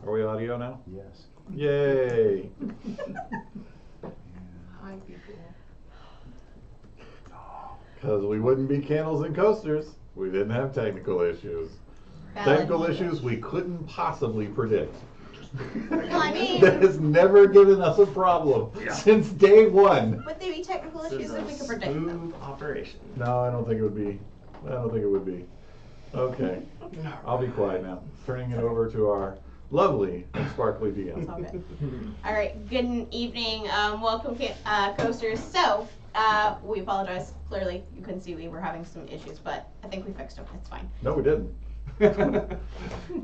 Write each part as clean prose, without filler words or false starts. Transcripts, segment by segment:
Are we audio now? Yes. Yay! Hi, people. Because we wouldn't be Candles and Coasters. We didn't have technical issues. Technical issues we couldn't possibly predict. Well, I mean, that has never given us a problem since day one. Would there be technical issues if we could predict them? Operation. No, I don't think it would be. I don't think it would be. Okay, I'll be quiet now. Turning it over to our lovely and sparkly DM. Okay. All right. Good evening. Welcome, coasters. So, we apologize. Clearly, you couldn't see we were having some issues, but I think we fixed them. It's fine. No, we didn't.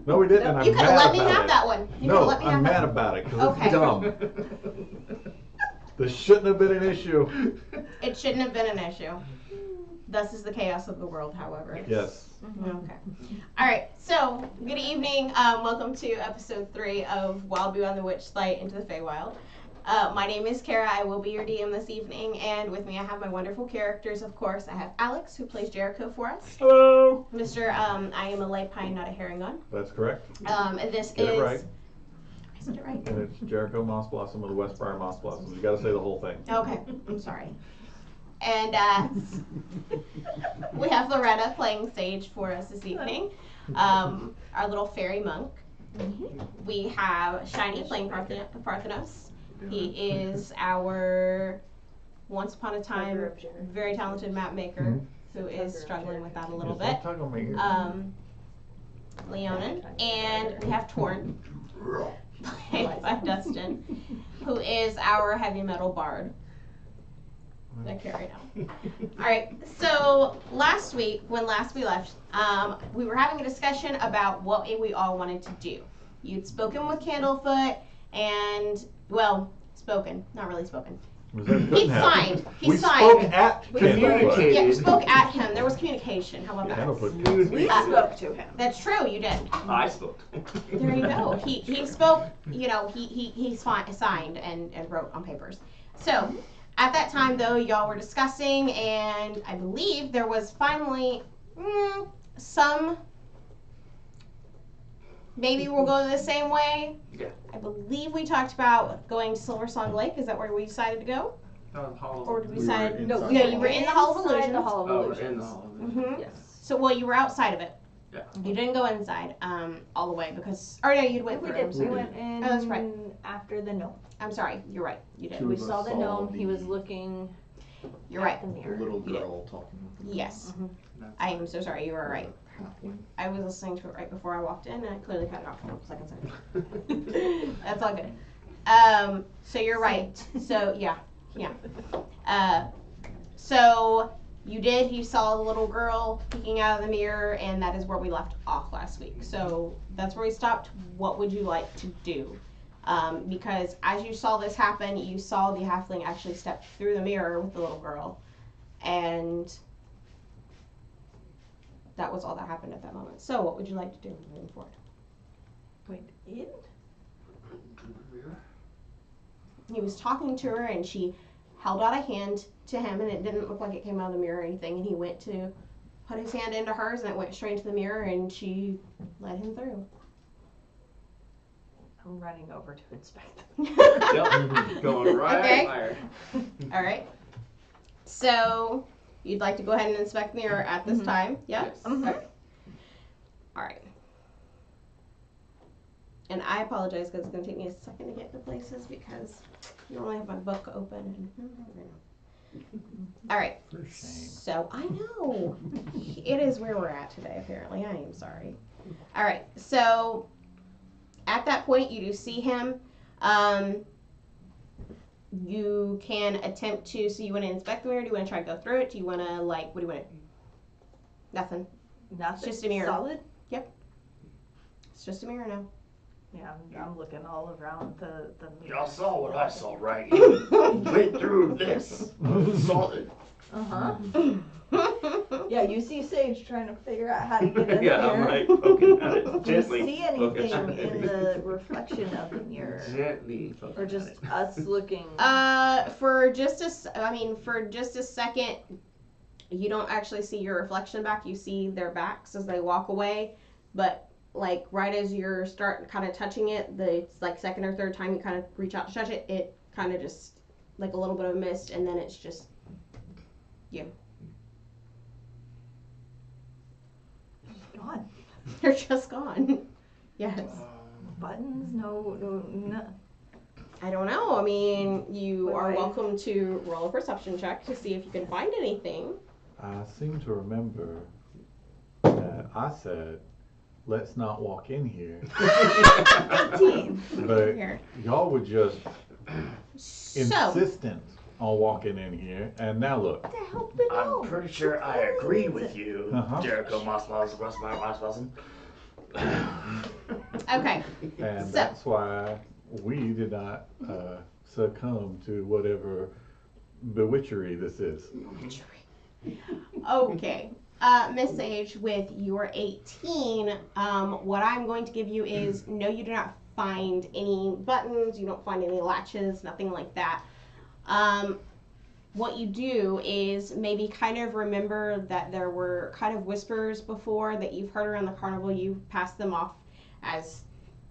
No, we didn't. And You I'm could have mad let me about have it. that one. You No, let me I'm have mad that about it because Okay. it's dumb. This shouldn't have been an issue. It shouldn't have been an issue. Thus is the chaos of the world, however. Yes. Okay. All right. So, good evening. Welcome to episode 3 of Wild Beyond the Witchlight into the Feywild. My name is Kara. I will be your DM this evening, and with me I have my wonderful characters. Of course, I have Alex, who plays Jericho for us. Hello. Mr. I am a light pine, not a herringon. That's correct. And this Get is. it right. I said it right. And it's Jericho Moss Blossom of the Westbriar Moss Blossoms. You got to say the whole thing. Okay. I'm sorry. And we have Loretta playing Sage for us this evening. Our little fairy monk. We have Shiny playing Parthenos. He is our once upon a time very talented map maker who is struggling with that a little bit. Leonin. And we have Torn played by Dustin, who is our heavy metal bard. That carried on. Alright, so last week, when we left, we were having a discussion about what we all wanted to do. You'd spoken with Candlefoot, and, well, spoken, not really spoken. He signed. We spoke at Candlefoot. Yeah, you Candlefoot. spoke at him. There was communication. How about that? Candlefoot. We spoke to him. That's true, you did. I spoke. There you go. He spoke, you know, he signed and wrote on papers. So, at that time, though, y'all were discussing, and I believe there was finally some. Maybe we'll go the same way. Yeah. I believe we talked about going to Silver Song Lake. Is that where we decided to go? Or did we decide? No, you were in the Hall of Illusions. The Hall of Oh, Illusions. in the Hall of Illusions. Mm-hmm. Yes. So, well, you were outside of it. Yeah. You didn't go inside all the way because. Or no, you went We through. did. I'm We sorry. went in Oh, that's right. after the gnome. I'm sorry. You're right. You did. Two We of us saw the saw gnome. He the- was looking You're at right. the The mirror. little You did. girl talking. Yes. That's I am so sorry. You were right. Halfling. I was listening to it right before I walked in, and I clearly cut it off a couple seconds ago. That's all good. So you're right. So yeah. So you saw the little girl peeking out of the mirror, and that is where we left off last week. So that's where we stopped. What would you like to do? Because as you saw this happen, you saw the halfling actually step through the mirror with the little girl, and that was all that happened at that moment. So what would you like to do moving forward? Went in? He was talking to her, and she held out a hand to him, and it didn't look like it came out of the mirror or anything, and he went to put his hand into hers, and it went straight into the mirror, and she let him through. I'm running over to inspect. Yep. Going right Okay. fire. All right. So you'd like to go ahead and inspect the mirror at this time? Yep. Yes. Okay. All right. And I apologize because it's going to take me a second to get to places because I normally have my book open. All right. For shame. So I know it is where we're at today. Apparently, I am sorry. All right. So at that point, you do see him. You can attempt to. So you want to inspect the mirror? Do you want to try to go through it? Do you want to what do you want to? Nothing. Nothing. It's just a mirror. Solid? It's just a mirror now. Yeah, I'm looking all around the mirror. Y'all saw what I saw, right? You went through this. Solid. Uh-huh. Yeah, you see Sage trying to figure out how to get in Yeah, there. I'm right. Poking at it Do you gently. see Poking anything at in it. the reflection of the mirror? Gently. poking Or at just it. us looking? For just a second, you don't actually see your reflection back. You see their backs as they walk away, but like right as you're starting kind of touching it, it's like second or third time you kind of reach out to touch it, it kind of just like a little bit of mist, and then it's just you. Gone. They're just gone. Yes. Buttons? No. I don't know. I mean, you are Right. welcome to roll a perception check to see if you can find anything. I seem to remember that I said, let's not walk in here. 18. But Here. y'all were just So, insistent on walking in here, and now look. To help the I'm gnome. pretty sure I agree with you, Uh-huh. Jericho Mosswasson. okay. And So- that's why we did not succumb to whatever bewitchery this is. Okay. Miss Sage, with your 18, what I'm going to give you is no, you do not find any buttons, you don't find any latches, nothing like that. What you do is maybe kind of remember that there were kind of whispers before that you've heard around the carnival. You passed them off as,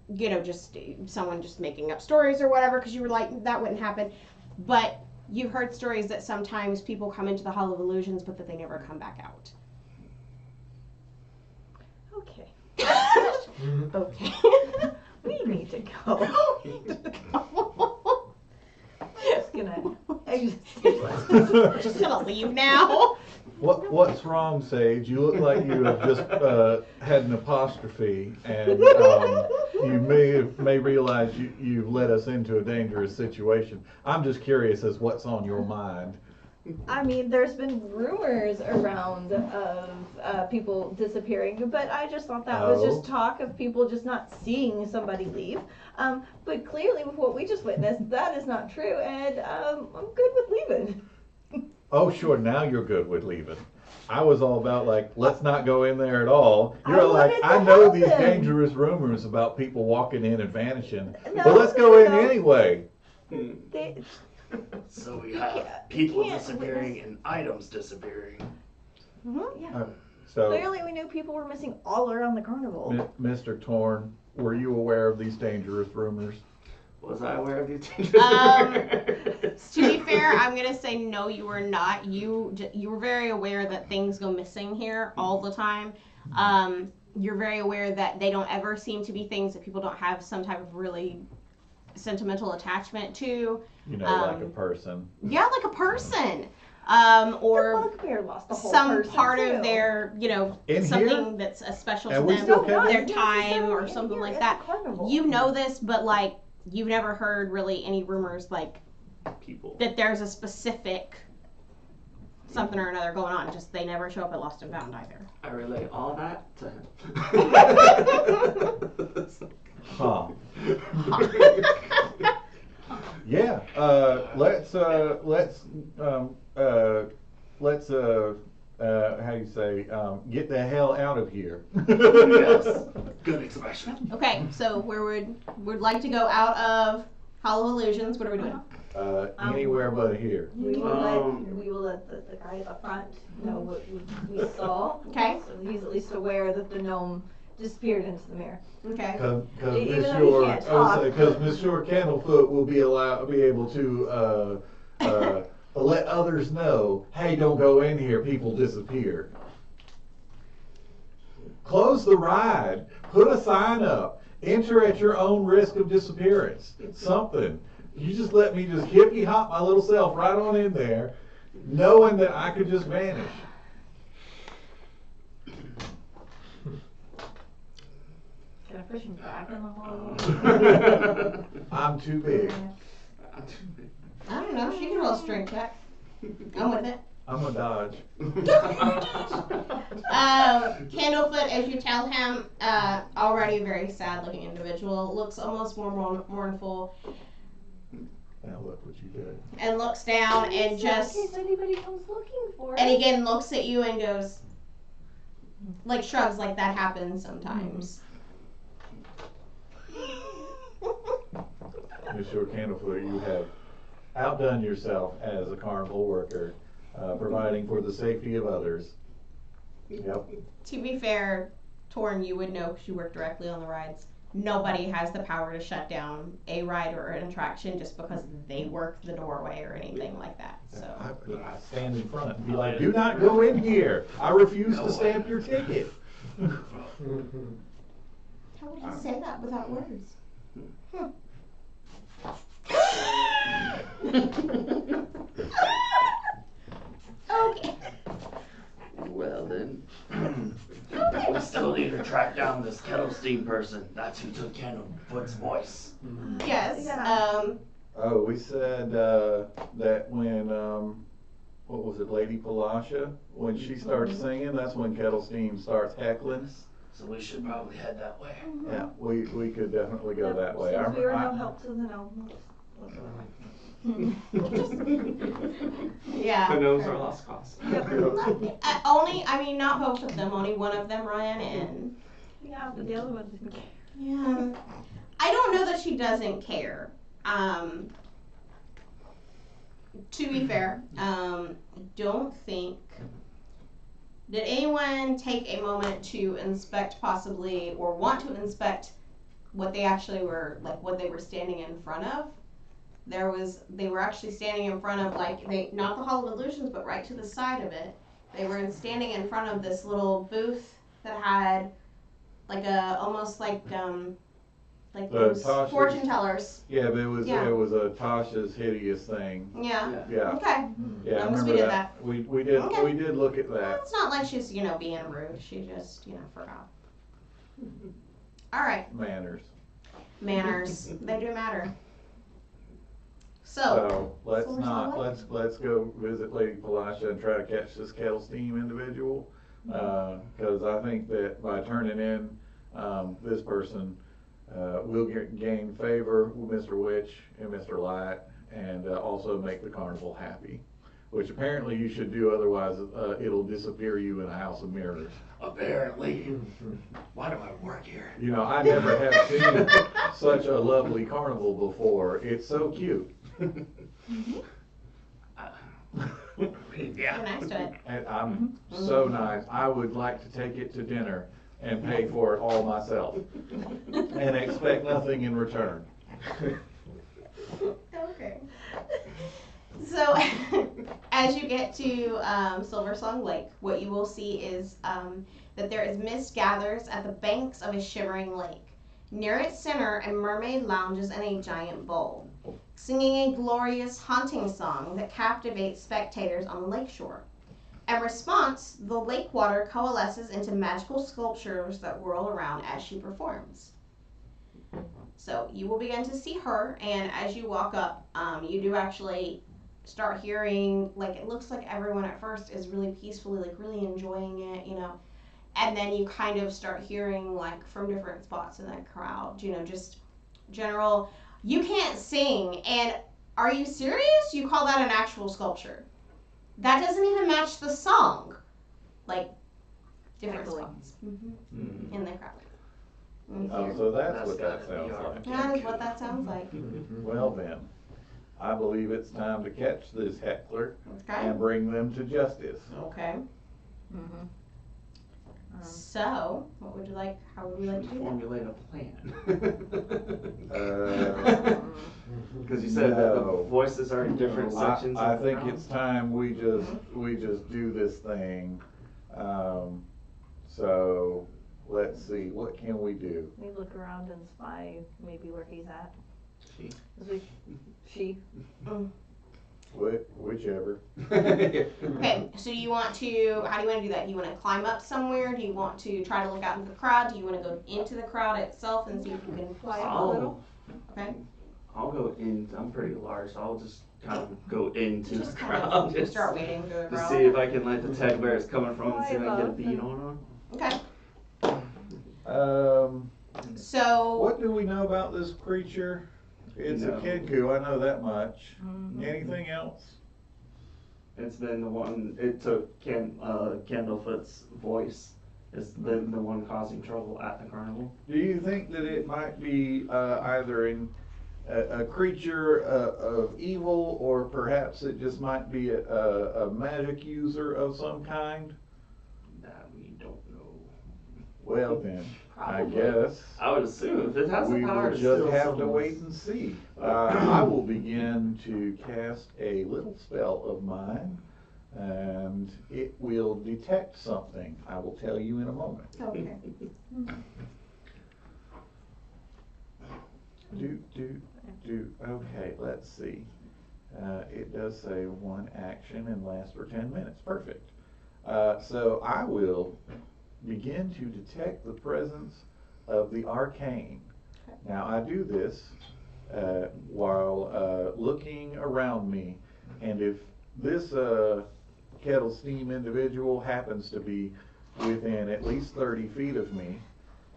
you know, just someone just making up stories or whatever, because you were like, that wouldn't happen. But you've heard stories that sometimes people come into the Hall of Illusions, but that they never come back out. Okay. Okay. We need to go. I'm Just gonna leave now. What's wrong, Sage? You look like you have just had an apostrophe, and you may realize you've led us into a dangerous situation. I'm just curious as what's on your mind. I mean, there's been rumors around of people disappearing, but I just thought that was just talk of people just not seeing somebody leave. But clearly, with what we just witnessed, that is not true, and I'm good with leaving. Oh, sure, now you're good with leaving. I was all about like, let's not go in there at all. You're like, wanted to I know help these him. dangerous rumors about people walking in and vanishing, No, but let's go in no. anyway. They, So we have people disappearing and items disappearing. yeah. So, Clearly, we knew people were missing all around the carnival. Mr. Torn, were you aware of these dangerous rumors? Was I aware of these dangerous To be fair, I'm gonna say no, you were not. You were very aware that things go missing here all the time. You're very aware that they don't ever seem to be things that people don't have some type of really sentimental attachment to. You know, like a person. Yeah, like a person. The Or bugbear lost the whole some person, part too. of their, you know, In something here? that's a special And to we them, still kept their it? time or Necessarily something in like here that. at the carnival. You know this, but like you've never heard really any rumors like people? that there's a specific something or another going on. Just they never show up at Lost and Found either. I relay all that to him. Huh. Yeah, let's how do you say, get the hell out of here. Yes. Good expression. Okay, so where would like to go out of Hall of Illusions? What are we doing? Anywhere but here. We will let the guy up front know what we saw. Okay. So he's at least aware that the gnome disappeared into the mirror. Okay. Even though he can't talk. Because Monsieur Candlefoot will be able to let others know, hey, don't go in here, people disappear. Close the ride, put a sign up, enter at your own risk of disappearance, something. You just let me just hippie hop my little self right on in there, knowing that I could just vanish. Can I push him back in the hole? I'm too big. I don't know. She can roll a strength check. I'm with it. I'm a dodge. Candlefoot, as you tell him, already a very sad-looking individual, looks almost more mournful, Now look what you did. and looks down and just, in case anybody comes looking for and it. again looks at you and goes, like shrugs, like that happens sometimes. Monsieur Candlefoot, you have outdone yourself as a carnival worker, providing for the safety of others. Yep. To be fair, Torn, you would know because you work directly on the rides. Nobody has the power to shut down a ride or an attraction just because they work the doorway or anything like that. So I stand in front and be like, do not go in here. I refuse to stamp your ticket. how would you say that without words? Okay. Well then, we still need to track down this kettle steam person. That's who took Candlefoot's voice. Yes. Oh, we said that when, what was it, Lady Palasha? When she starts singing, that's when Kettle Steam starts heckling. So we should probably head that way. Yeah, we could definitely go that way. Since we were no help to the no. Yeah. Who knows our lost cause? Only, I mean, not both of them. Only one of them ran in. Yeah, but the other one didn't care. Yeah. I don't know that she doesn't care. To be fair, don't think. Did anyone take a moment to inspect possibly, or want to inspect what they actually were, like what they were standing in front of? They were actually standing in front of, like, not the Hall of Illusions, but right to the side of it. They were standing in front of this little booth that had, like almost like those Tasha's fortune tellers. Yeah, but it was Yeah. a Tasha's Hideous Thing. Yeah. Yeah. Okay. Yeah, I Unless we remember did that. We did Okay. we did look at Well, that. it's not like she's, being rude. She just, forgot. All right. Manners. Manners. They do matter. So, So let's So we're not solid? let's go visit Lady Palasha and try to catch this Kettle Steam individual. Because I think that by turning in this person, we'll gain favor with Mr. Witch and Mr. Light, and also make the carnival happy. Which apparently you should do, otherwise it'll disappear you in a house of mirrors. Apparently. Why do I work here? I never have seen such a lovely carnival before. It's so cute. Yeah. you're nice to it. And I'm so nice. I would like to take it to dinner and pay for it all myself and expect nothing in return. Okay. So, as you get to Silver Song Lake, what you will see is that there is mist gathers at the banks of a shimmering lake. Near its center, a mermaid lounges in a giant bowl, singing a glorious, haunting song that captivates spectators on the lakeshore. In response, the lake water coalesces into magical sculptures that whirl around as she performs. So you will begin to see her, and as you walk up, you do actually start hearing, like, it looks like everyone at first is really peacefully, like, really enjoying it, and then you kind of start hearing, like, from different spots in that crowd, just general, you can't sing, and are you serious? You call that an actual sculpture? That doesn't even match the song. Like, different spots in the crowd. Oh, so that's what gotta that be sounds our like. That is what that sounds like. Well then, I believe it's time to catch this heckler Okay. and bring them to justice. Okay. So, what would you like? How would we like to do that? Formulate a plan. Because Uh, you said that the no. voices are in different sections. I of the think crowd. it's time we just do this thing. So let's see, what can we do? We look around and spy maybe where he's at. She. She. Whichever. Okay, so you want to, how do you want to do that? Do you want to climb up somewhere? Do you want to try to look out into the crowd? Do you want to go into the crowd itself and see if you can Fly up a I'll- little. Okay. I'll go in. I'm pretty large, so I'll just kind of go into the Just kind of crowd. Just start wading through the to crowd. see if I can like detect where it's coming from and see if I can get a Fly beat above. on them. Okay. So, What do we know about this creature? It's No. a Kenku, I know that much. Mhm. Anything else? It's been the one. It took Candlefoot's voice. It's been the one causing trouble at the carnival. Do you think that it might be either a creature of evil, or perhaps it just might be a magic user of some kind? That we don't know. Well then, I Probably. guess I would assume if it has the we power will to just steal have to someone's- wait and see. I will begin to cast a little spell of mine, and it will detect something. I will tell you in a moment. Okay. Okay, let's see. It does say one action and lasts for 10 minutes. Perfect. So I will begin to detect the presence of the arcane. Now I do this while looking around me, and if this kettle steam individual happens to be within at least 30 feet of me,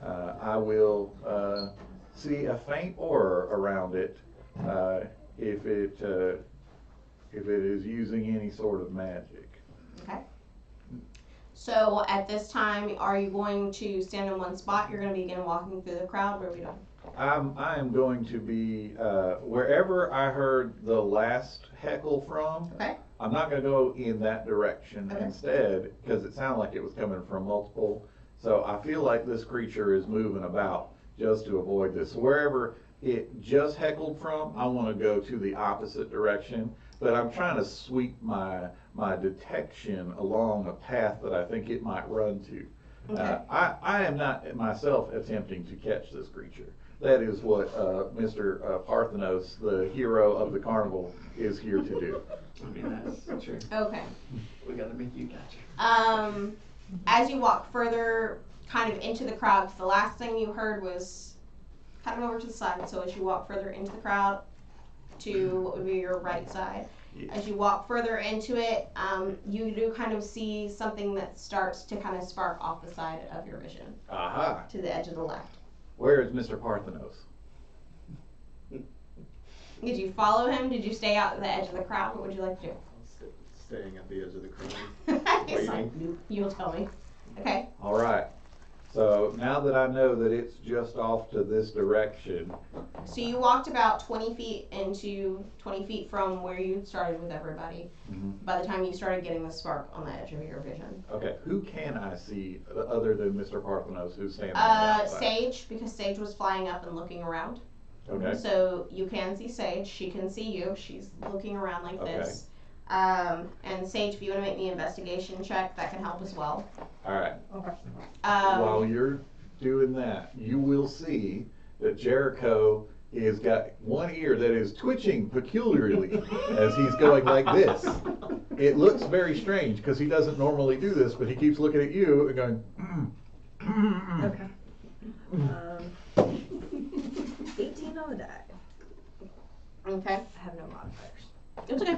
I will see a faint aura around it if it is using any sort of magic. Okay. So at this time, are you going to stand in one spot? You're going to begin walking through the crowd. What are we doing? I am going to be wherever I heard the last heckle from. Okay. I'm not going to go in that direction. Okay. Instead, because it sounded like it was coming from multiple. So I feel like this creature is moving about just to avoid this. Wherever it just heckled from, I want to go to the opposite direction. But I'm trying to sweep my detection along a path that I think it might run to. Okay. I am not myself attempting to catch this creature. That is what Mr. Parthenos, the hero of the carnival, is here to do. I mean, that's true. Okay. We gotta make you catch her. As you walk further kind of into the crowd, 'cause the last thing you heard was kind of over to the side. So as you walk further into the crowd to what would be your right side, as you walk further into it, you do kind of see something that starts to kind of spark off the side of your vision Aha. to the edge of the left. Where is Mr. Parthenos? Did you follow him? Did you stay out at the edge of the crowd? What would you like to do? Staying at the edge of the crowd. It's fine. You'll tell me. Okay. All right. So now that I know that it's just off to this direction, So you walked about 20 feet from where you started with everybody. By the time you started getting the spark on the edge of your vision. okay, who can I see other than Mr. Parthenos who's standing on the outside? Sage, because Sage was flying up and looking around. Okay. So you can see Sage. She can see you. She's looking around like Okay. this. And Sage, if you want to make me an investigation check, that can help as well. All right. Um, While you're doing that, you will see that Jericho has got one ear that is twitching peculiarly as he's going like this. It looks very strange because he doesn't normally do this, but he keeps looking at you and going, Okay. 18 on the die. Okay. I have no modifiers. It's okay.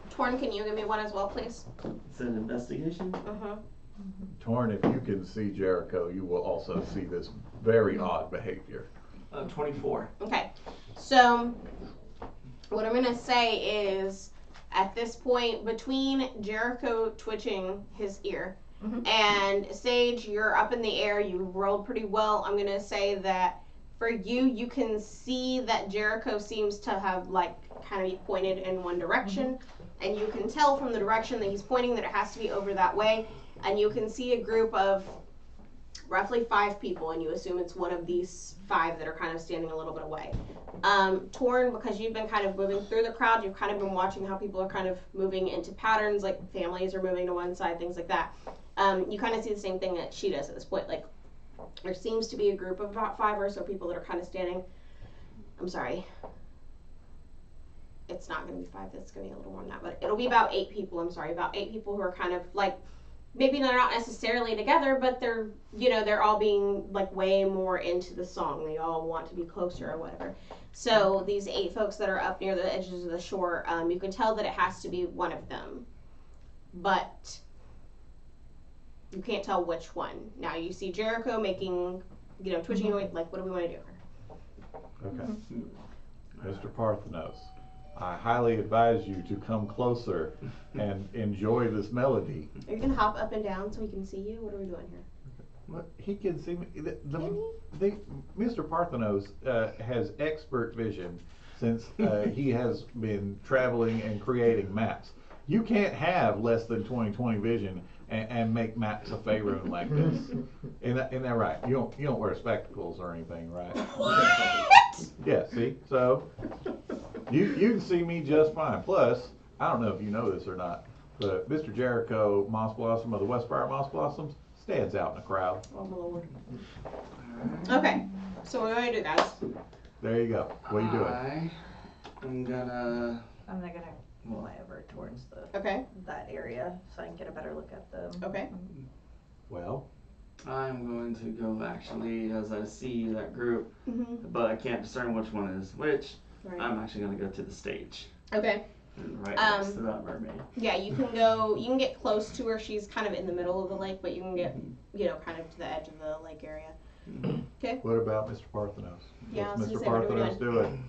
Torn, can you give me one as well, please? It's an investigation. Torn, if you can see Jericho, you will also see this very odd behavior. 24. Okay. So, what I'm going to say is, at this point, between Jericho twitching his ear and Sage, you're up in the air, you rolled pretty well. I'm going to say that for you, you can see that Jericho seems to have, like, kind of pointed in one direction. And you can tell from the direction that he's pointing that it has to be over that way. And you can see a group of roughly 5 people, and you assume it's one of these 5 that are kind of standing a little bit away. Torn, because you've been kind of moving through the crowd, you've kind of been watching how people are kind of moving into patterns, like families are moving to one side, things like that. You kind of see the same thing that she does at this point. Like, there seems to be a group of about 5 or so people that are kind of standing. I'm sorry. It's not going to be 5, it's going to be a little more than that, but it'll be about 8 people, I'm sorry, about 8 people who are kind of like, maybe they're not necessarily together, but they're, you know, they're all being like way more into the song. They all want to be closer or whatever. So these 8 folks that are up near the edges of the shore, you can tell that it has to be one of them, but you can't tell which one. Now you see Jericho making, you know, twitching away, like, what do we want to do? Okay. Mr. Parthenos, I highly advise you to come closer and enjoy this melody. Are you going to hop up and down so we can see you? What are we doing here? Look, he can see me. Mr. Parthenos has expert vision since he has been traveling and creating maps. You can't have less than 20/20 vision and make Max a Faerun like this. Isn't that right? You don't wear spectacles or anything, right? What? Yeah, see? So, you can see me just fine. Plus, I don't know if you know this or not, but Mr. Jericho Moss Blossom of the Westfire Moss Blossoms stands out in the crowd. Oh my lord. Okay, so what do I do, guys? There you go. What are you doing? I'm gonna. I'm not gonna fly over towards Okay. that area so I can get a better look at them. Okay. Well, I'm going to go actually as I see that group, Mm-hmm. but I can't discern which one is which. Right. I'm actually gonna go to the stage. Okay. And right Um, next to that mermaid. Yeah, you can get close to her. She's kind of in the middle of the lake, but you can get, kind of to the edge of the lake area. Okay. what about Mr. Parthenos? Yeah, What's I was Mr. gonna say, what are we Parthenos doing?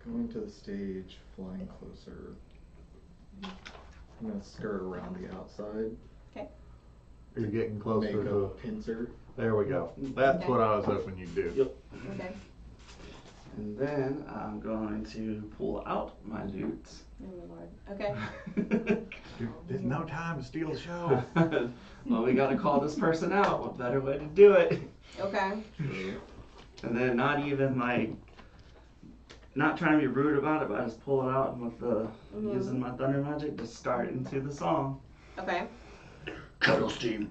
Going to the stage, flying closer. I'm gonna skirt around the outside. You're getting closer Make a to. pincer. There we go. That's Okay. what I was hoping you'd do. Okay. And then I'm going to pull out my loot. Oh my lord. Okay. Dude, there's no time to steal the show. Well, we gotta call this person out. What better way to do it? Okay. And then not even like, not trying to be rude about it, but I just pull it out and with the using my thunder magic, just start into the song. Okay. Kettle steam,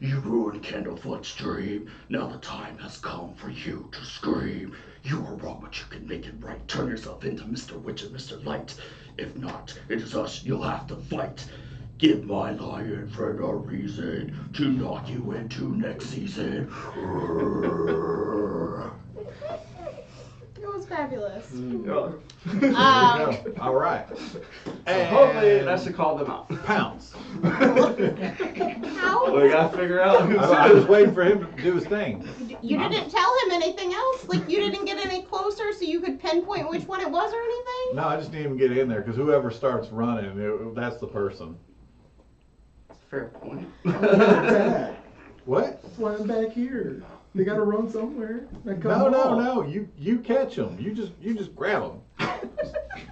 you ruined Candlefoot's dream. Now the time has come for you to scream. You were wrong, but you can make it right. Turn yourself into Mr. Witch and Mr. Light. If not, it is us you'll have to fight. Give my lion friend a reason to knock you into next season. It was fabulous. Yeah. All right. So hopefully that should call them out. Pounce. How? We gotta figure out who's I was waiting for him to do his thing. You didn't tell him anything else? Like, you didn't get any closer so you could pinpoint which one it was or anything? No, I just didn't even get in there because whoever starts running, that's the person. Fair point. Back. What? Flying back here. They gotta run somewhere. Now come No. on. You catch them. You just grab them.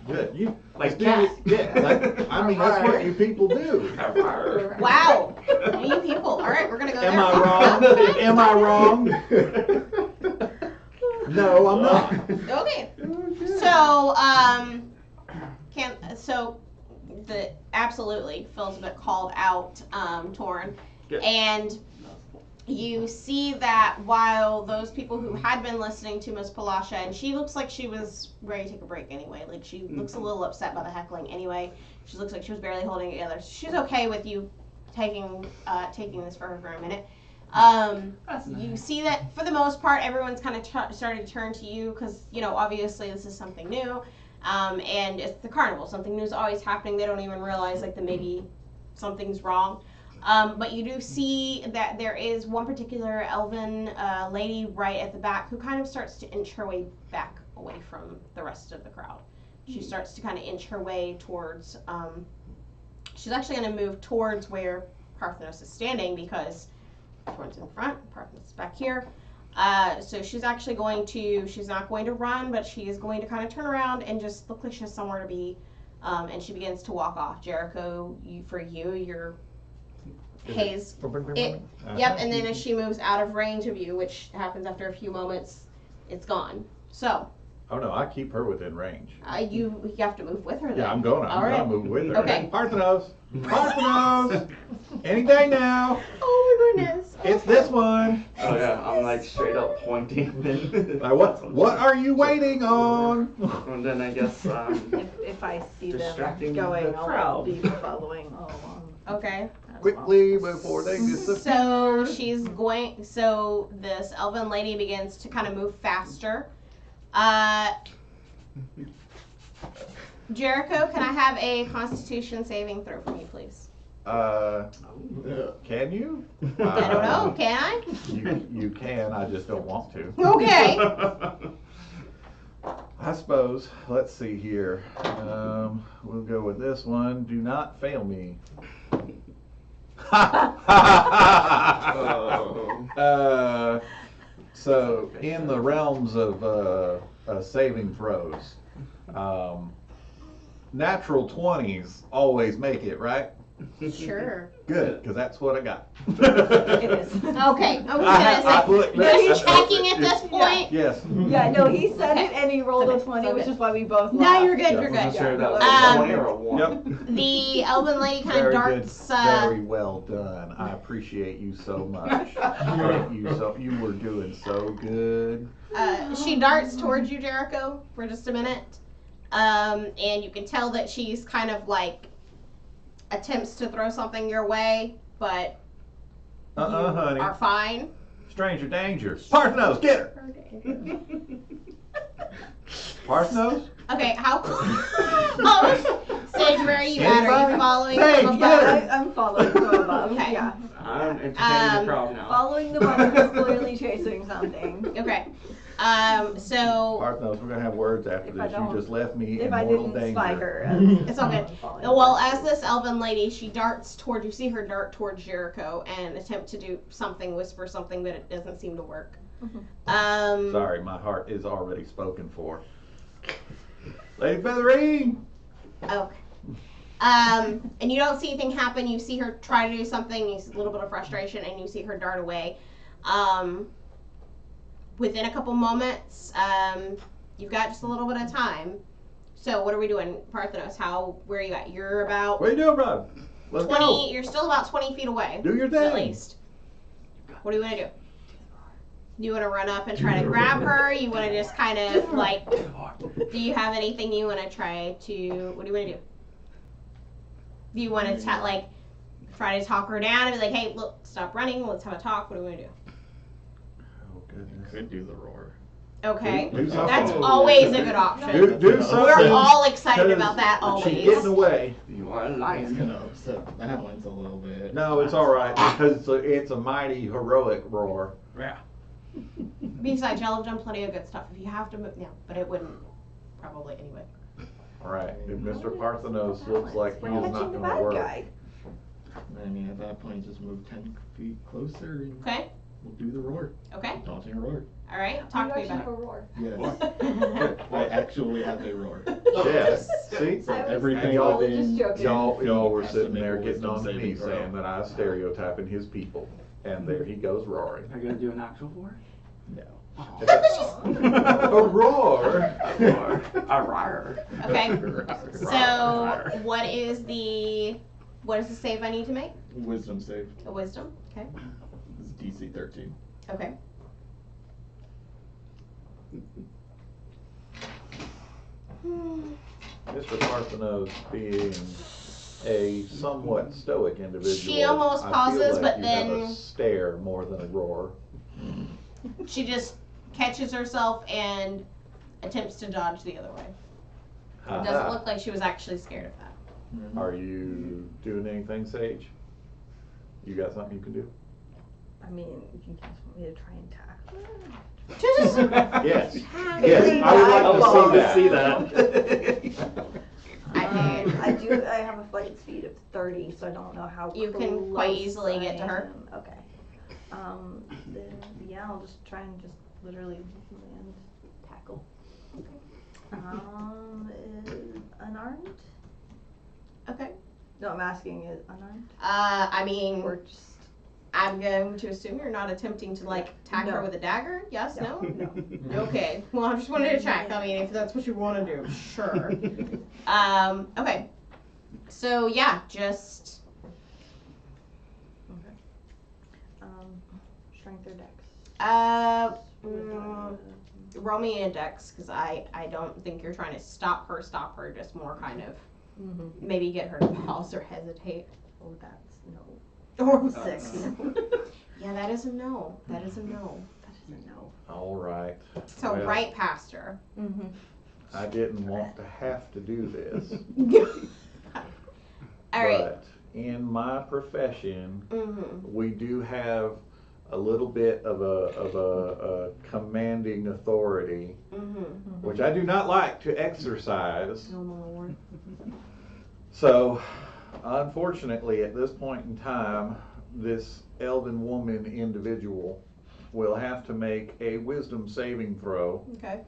Yeah, you Like do cat. it- Yeah, I mean that's what you people do. Wow. You people. All right, we're going to go Am there. I wrong? Okay. Am I wrong? No, I'm not. Okay. So, absolutely, Phil's a bit called out, Torn. Good. And you see that while those people who had been listening to Miss Palasha, and she looks like she was ready to take a break anyway. Like, she looks a little upset by the heckling anyway. She looks like she was barely holding it together. She's okay with you taking this for her for a minute. That's nice. You see that for the most part, everyone's kind of starting to turn to you because, obviously this is something new. And it's the carnival. Something new is always happening. They don't even realize, like, that maybe something's wrong. But you do see that there is one particular elven lady right at the back who kind of starts to inch her way back away from the rest of the crowd. She starts to kind of inch her way towards, she's actually going to move towards where Parthenos is standing because Torn's in the front, Parthenos is back here. So she's actually she's not going to run, but she is going to kind of turn around and just look like she has somewhere to be. And she begins to walk off. Jericho, you're haze. Yep, and then as she moves out of range of you, which happens after a few moments, it's gone. So, Oh no, I keep her within range. you have to move with her then. Yeah, I'm gonna move with her. Okay. Parthenos. Any day now. Oh my goodness. It's this one. Oh yeah, I'm like straight up pointing. What are you waiting on? And then I guess If I see them Distracting going, the I'll crowd. be following along. Okay. as Quickly well. before they disappear. So this elven lady begins to kind of move faster. Jericho, can I have a Constitution saving throw for me, please? Can you? I don't know. Can I? You can. I just don't want to. Okay. I suppose. Let's see here. We'll go with this one. Do not fail me. So in the realms of saving throws, natural 20s always make it, right? Sure. Good, because that's what I got. It is. Okay, I was gonna say, just checking at this point. Yes. Yeah, no, he said Okay. it and he rolled Okay, a 20, so which good. is why we both No, laughed. you're good, Yeah, you're I'm good. sure that was Um, a 20 or a 1. Yep. The elven lady kind of Very darts, good. Very well done. I appreciate you so much. Thank you so. You were doing so good. she darts towards you, Jericho, for just a minute. And you can tell that she's kind of like attempts to throw something your way, but you Honey. are fine. Stranger danger. Parthenos, get her. Parthenos? Okay, how close? Sage, where are you at? Are Anybody? you following Sage, from get above? her. I'm following from above. Okay. Yeah. I'm entertaining the crowd now. Following the one who's clearly chasing something. Okay. So Parthenos, we're gonna have words after If I this. You don't- just left me in If I mortal didn't danger. spy her. it's all good. Well, as this elven lady, she darts towards you. See her dart towards Jericho and attempt to do something, whisper something, but it doesn't seem to work. Sorry, my heart is already spoken for. Lady Featherine! Okay. And you don't see anything happen. You see her try to do something. You see a little bit of frustration, and you see her dart away. Within a couple moments, you've got just a little bit of time. So what are we doing, Parthenos? Where are you at? You're about What are you doing, bro? Let's 20. go. You're still about 20 feet away. Do your At thing. least. What do you want to do? You want to run up and try to grab her? You want to just kind of like? Do you have anything you want to try to? What do you want to do? Do you want to try to talk her down and be like, hey, look, stop running. Let's have a talk. What do we want to do? Oh, goodness. Could do the roar. Okay. Do something. That's always a good option. Do something. We're all excited 'cause about that She's getting always. away. You are It's lying. gonna upset the balance a little bit. No, it's all right because it's a mighty heroic roar. Yeah. Besides, y'all have done plenty of good stuff. If you have to move, but it wouldn't probably anyway. All right. If Mr. Parthenos looks like he We're is catching not the going to bad work. guy. I mean, at that point, just move 10 feet closer and Okay. we'll do the roar. Okay. Taunting a roar. All right. Talk to me about it. roar. Yes. I actually have a roar. Yes. See? So I was everything totally within. just joking. Y'all were Has to sitting make a there getting wisdom on to me saving throw. saying that I was stereotyping his people. And there he goes roaring. Are you gonna do an actual roar? No. A roar? Or a roar. Okay. So what is the save I need to make? Wisdom save. A wisdom. Okay. It's DC 13. Okay. Mr. Parthenos being a somewhat stoic individual. She almost I feel pauses, like but you have then- a stare more than a roar. She just catches herself and attempts to dodge the other way. It doesn't look like she was actually scared of that. Are you doing anything, Sage? You got something you can do? I mean, you just want me to try and tackle her? Yes. Yes, Yes, I would like to see that. I have a flight speed of 30, so I don't know how You can quite close easily get to I her. am. Okay. Then yeah, I'll just try and just literally land tackle. Is unarmed? Okay. No, I'm asking, is unarmed I mean, or just I'm going to assume you're not attempting to attack her No. with a dagger. Yes? No. no. Okay. Well, I just wanted to check. I mean, if that's what you want to do, sure. Okay. So yeah, just Strength or dex? roll me a dex because I don't think you're trying to stop her. Just more kind of maybe get her to pause or hesitate. Oh, that's no. Or 6. yeah, that is a no. That is a no. That is a no. All right. So Well, right past her. I didn't want to have to do this. All right. But in my profession, Mm-hmm. we do have a little bit of a commanding authority, Mm-hmm. which I do not like to exercise. No more. So, unfortunately, at this point in time, this elven woman individual will have to make a wisdom saving throw. Okay.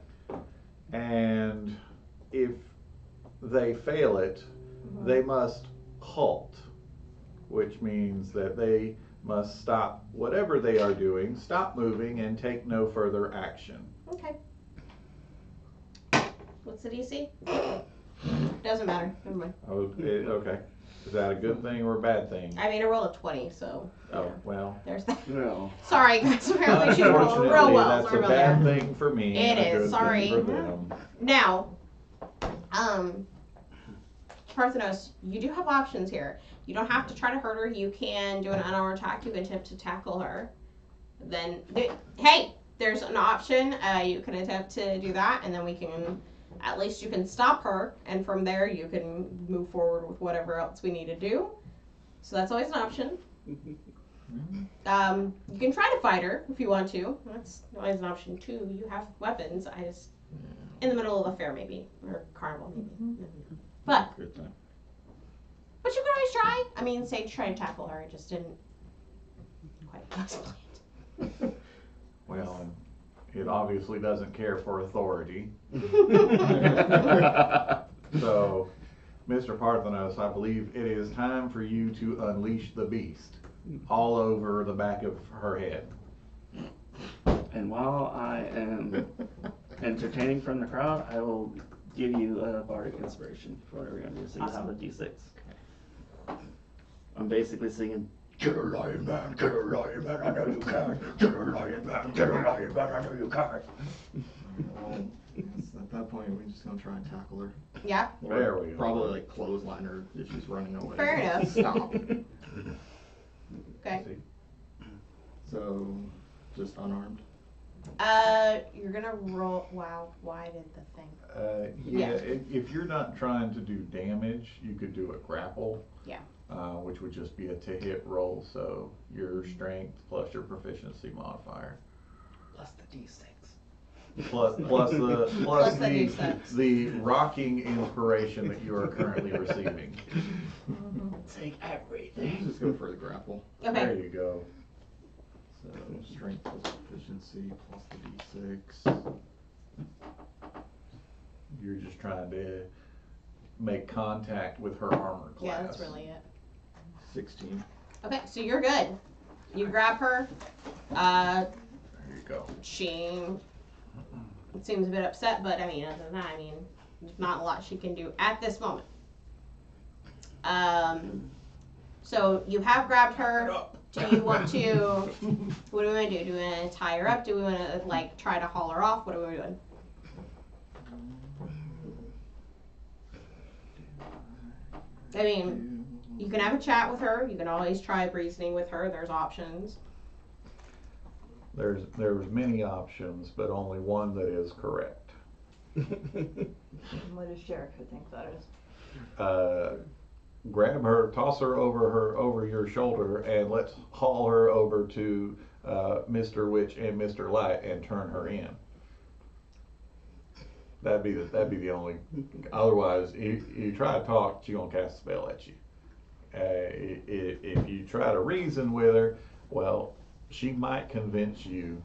And if they fail it, they must halt, which means that they must stop whatever they are doing, stop moving, and take no further action. Okay. What's the DC? Doesn't matter. Never mind. Okay. Is that a good thing or a bad thing? I mean, I rolled a 20, so. Oh, well. There's that. No. Sorry, guys. Apparently she rolled Unfortunately, real well. that's Sorry a about bad that. thing for me. It and a is, good thing sorry. for them. Now, Parthenos, you do have options here. You don't have to try to hurt her. You can do an unarmed attack. You can attempt to tackle her. Then, hey, there's an option. You can attempt to do that, and then we can, at least you can stop her, and from there you can move forward with whatever else we need to do. So that's always an option. You can try to fight her if you want to. That's always an option too. You have weapons. In the middle of the fair maybe, or carnival maybe. But Good time. you can always try. I mean, say try to tackle her. It just didn't quite go as planned. Well, and it obviously doesn't care for authority. So, Mr. Parthenos, I believe it is time for you to unleash the beast all over the back of her head. And while I am entertaining from the crowd, I will give you a bardic inspiration for whatever you're gonna do. So you have a D6. I'm basically singing, Get a lion man, get a lion man, I know you can. Get a lion man, get a lion man, I know you can. Well, at that point, we're just gonna try and tackle her. Yeah, Or There we go. probably like clothesline her if she's running away. Fair enough. Stop. okay. So, just unarmed. You're gonna roll. Wow, why did the thing? Yeah, if you're not trying to do damage, you could do a grapple. Yeah. Which would just be a to hit roll, so your strength plus your proficiency modifier. plus the D6. Plus Plus the D6. the rocking inspiration that you are currently receiving. Take Let's everything. just go for the grapple. There Okay. you go. So, strength plus proficiency plus the d6. You're just trying to make contact with her armor class. Yeah, that's really it. 16. Okay, so you're good. You grab her. There you go. She seems a bit upset, but I mean, other than that, I mean, there's not a lot she can do at this moment. So you have grabbed her. Do you want to? What do we want to do? Do we want to tie her up? Do we want to like try to haul her off? What are we doing? I mean, you can have a chat with her. You can always try reasoning with her. There's options. There's many options, but only one that is correct. What does Jericho think that is? Grab her, toss her over your shoulder, and let's haul her over to Mr. Witch and Mr. Light and turn her in. That'd be the only. Otherwise, you try to talk, she's gonna cast a spell at you. If you try to reason with her, well, she might convince you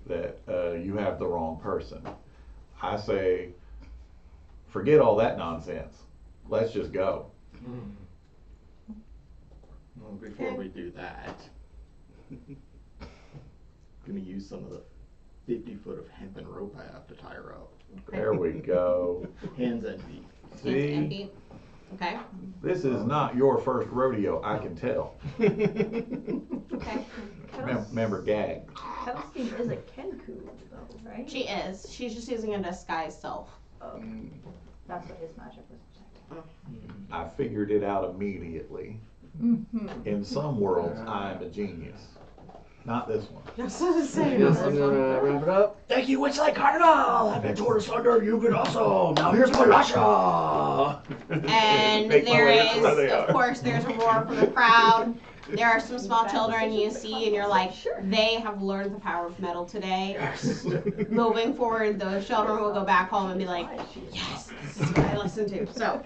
that you have the wrong person. I say, forget all that nonsense. Let's just go. Well, before we do that, gonna use some of the 50 foot of hempen rope I have to tie her up. There we go. Hands and feet. See, Empty. Okay. this is not your first rodeo, I can tell. Okay. Remember, gag. Kettlestein is a Kenku, though, right? She is. She's just using a disguised self. Oh, that's what his magic was protecting. I figured it out immediately. In some worlds, I'm a genius. Not this one. That's what I'm saying. Yes, I'm gonna wrap it up. Thank you, Witchlight Carnival! I've been Tortoise Thunder, you've been awesome! Now here's my Lasha! And Make my there way up to where is, they of are. course, there's a roar from the crowd. There are some small children you see, and you're like, Sure. they have learned the power of metal today. Yes! Moving forward, those children will go back home and be like, yes, this is what I listened to. So,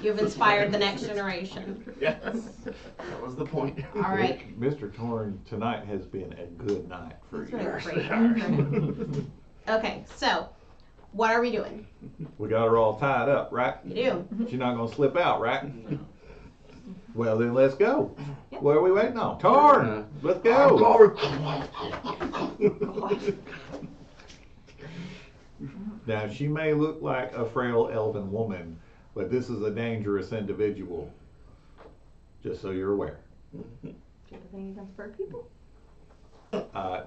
you've inspired the next generation. Yes. That was the point. All right. Mr. Torn, tonight has been a good night for That's you. really great. Okay, so what are we doing? We got her all tied up, right? You do. She's not gonna slip out, right? No. Well, then let's go. Yep. What are we waiting on? Torn! Let's go! Now, she may look like a frail elven woman, but this is a dangerous individual. Just so you're aware. Do you have anything against bird people?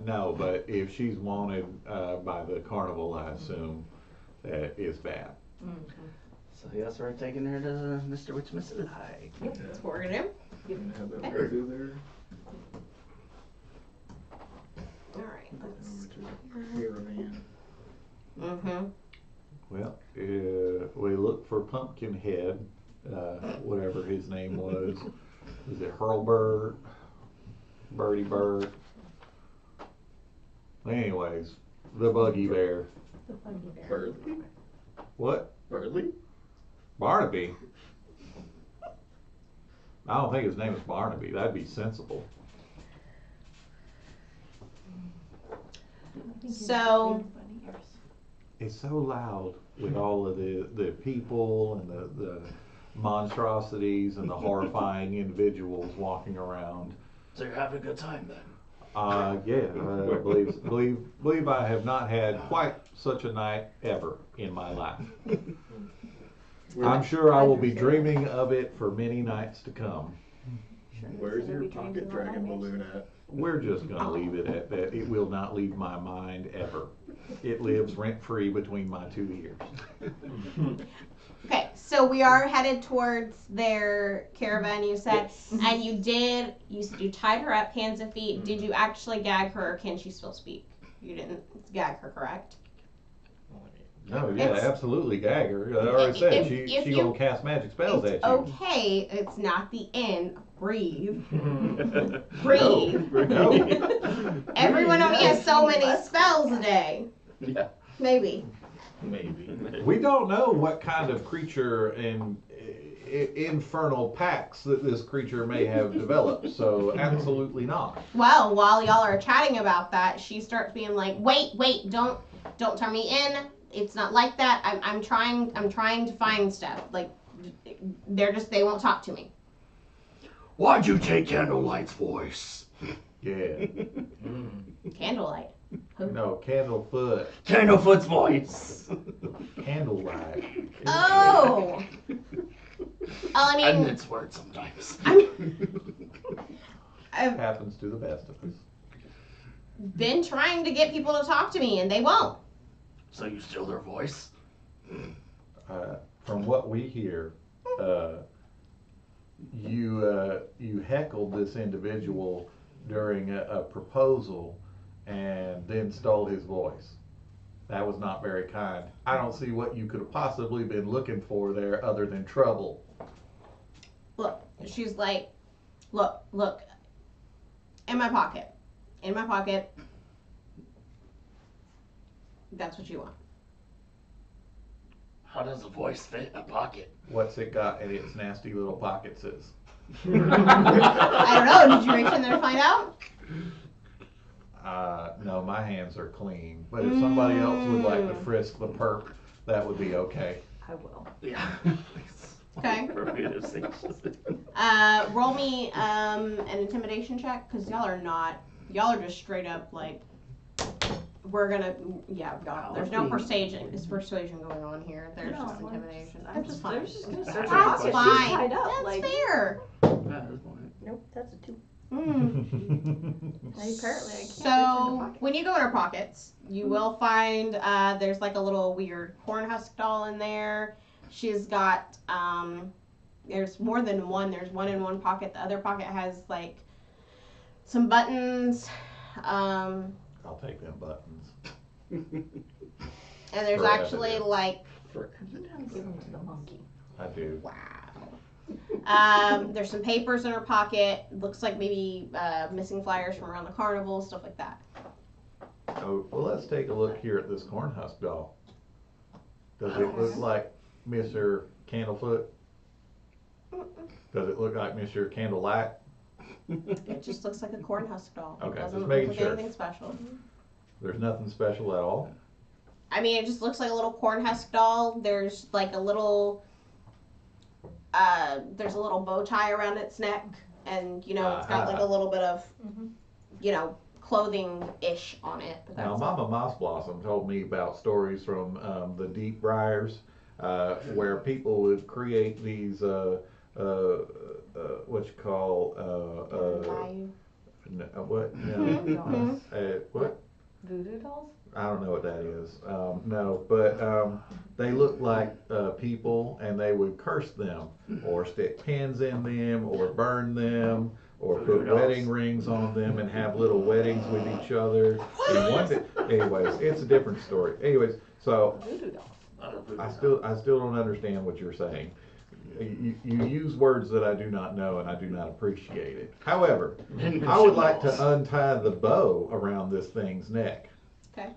No, but if she's wanted by the carnival, I assume that is bad. So yes, we're taking her to Mr. Witch, Mrs. Hyde. Yep, that's what we're gonna do. And have that Okay. voodoo there. Alright, let's. Over to the caravan. Mm-hmm. Well, we look for Pumpkinhead, whatever his name was. Was it Hurlburt? Birdie Bird? Anyways, the Buggy Bear. The buggy bear. Burley? What? Burley? Barnaby? I don't think his name is Barnaby. That'd be sensible. So- It's so loud with all of the people and the monstrosities and the horrifying individuals walking around. So you're having a good time then? Yeah, I believe I have not had quite such a night ever in my life. I'm sure I will be dreaming of it for many nights to come. Where's your pocket dragon balloon at? We're just gonna leave it at that. It will not leave my mind ever. It lives rent-free between my 2 ears. Okay, so we are headed towards their caravan, you said, and you said you tied her up, hands and feet. Did you actually gag her, or can she still speak? You didn't gag her, correct? No, yeah, It's- absolutely gag her. I already said If she you- gonna cast magic spells It's at you. okay, it's not the end. Breathe. No, Breathe. no. Everyone only has so many spells a day. Yeah. Maybe. Maybe. We don't know what kind of creature and infernal pacts that this creature may have developed, so absolutely not. Well, while y'all are chatting about that, she starts being like, wait, don't turn me in. It's not like that. I'm trying to find stuff. Like, they won't talk to me. Why'd you take Candlelight's voice? Yeah. Candlelight. No, Candlefoot. Candlefoot's voice. Candlelight. Oh! I And mean, it's weird sometimes. I've Happens to the best of us. been trying to get people to talk to me, and they won't. So you steal their voice? From what we hear, you heckled this individual during a proposal and then stole his voice. That was not very kind. I don't see what you could have possibly been looking for there other than trouble. Look, she's like, look, in my pocket. That's what you want. How does a voice fit in a pocket? What's it got in its nasty little pockets is? I don't know. Did you reach in there to find out? No, my hands are clean. But if somebody else would like to frisk the perp, that would be okay. I will. Yeah. Okay. Appropriate sanctions. Roll me an intimidation check, because y'all are just straight up like, we're gonna, y'all, there's no persuasion going on here. There's No, just intimidation. I'm just, they're just gonna search her That's pocket. fine. She's tied up. That's like, fair. nope, that's a 2. Mm. Apparently, I can't reach in So her pocket. when you go in her pockets, you will find there's like a little weird corn husk doll in there. She's got there's more than one. There's one in one pocket. The other pocket has like some buttons. I'll take them buttons. And there's For actually evidence. like, Sometimes give them to the monkey. I do. wow. There's some papers in her pocket. Looks like maybe missing flyers from around the carnival, stuff like that. Oh, well, let's take a look here at this corn husk doll. Does it look like Mr. Candlefoot? Does it look like Mr. Candlelight? It just looks like a corn husk doll. Okay, It doesn't just look making like sure. anything special. There's nothing special at all? I mean, it just looks like a little corn husk doll. There's like a little, there's a little bow tie around its neck, and you know, it's got like a little bit of, you know, clothing-ish on it. But Now, that's Mama Moss Blossom told me about stories from the Deep Briars, where people would create these, what you call, what? No, what? Voodoo dolls? I don't know what that is. No, but they look like people, and they would curse them, or stick pins in them, or burn them, or put wedding rings on them, and have little weddings with each other. And one day, anyways, it's a different story. Anyways, so Voodoo dolls. I still don't understand what you're saying. You use words that I do not know, and I do not appreciate it. However, I would like to untie the bow around this thing's neck. okay.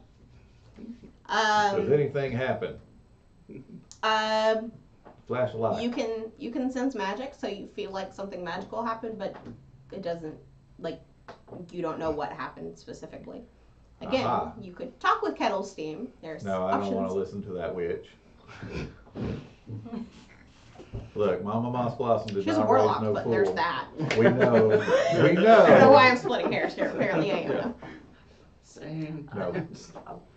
Does anything happen? Flash a light. You can sense magic, so you feel like something magical happened, but it doesn't, like, you don't know what happened specifically. Again, Aha. you could talk with kettle steam. There's No, I options. don't want to listen to that witch. Look, Mama Moss Blossom did She's a not warlock, raise no but fool. there's that. We know. We I don't know know. why I'm splitting hairs here. Apparently I am. Yeah. Same. No.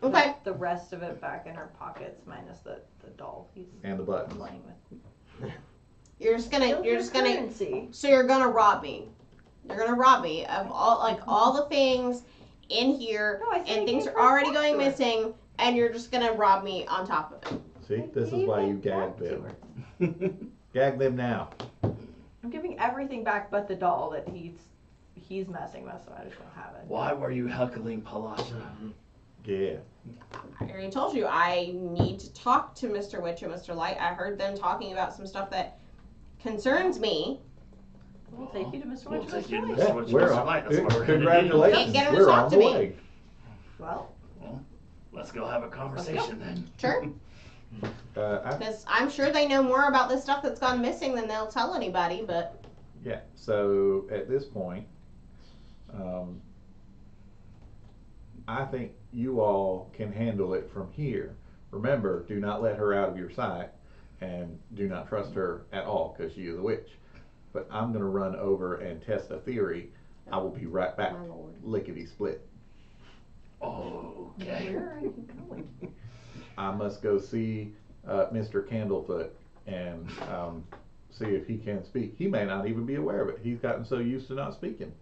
Okay. The rest of it back in her pockets, minus the doll he's And the buttons. playing with. You're just gonna Currency. so you're gonna rob me. You're gonna rob me of all the things in here, No, I said and I things gave are her already back going to her. missing, and you're just gonna rob me on top of it. See, this is Gave why it you back gag to them. her. Gag them now. I'm giving everything back but the doll that he's messing with, so I just don't have it. Why were you heckling Palasha? Yeah. I already told you I need to talk to Mr. Witch and Mr. Light. I heard them talking about some stuff that concerns me. We'll take you to Mr. We'll Witch take you to Light. Mr. Yeah, Witch, we're Mr. on. Light. That's what we're Congratulations. Can't get him to We're talk on to the me. way. Well, Let's go have a conversation then. Sure. Because I'm sure they know more about this stuff that's gone missing than they'll tell anybody, but Yeah, so at this point, I think you all can handle it from here. Remember, do not let her out of your sight, and do not trust her at all, because she is a witch. But I'm going to run over and test a theory. I will be right back. my lord. Lickety split. Okay. where are you going? I must go see Mr. Candlefoot and see if he can speak. He may not even be aware of it. He's gotten so used to not speaking.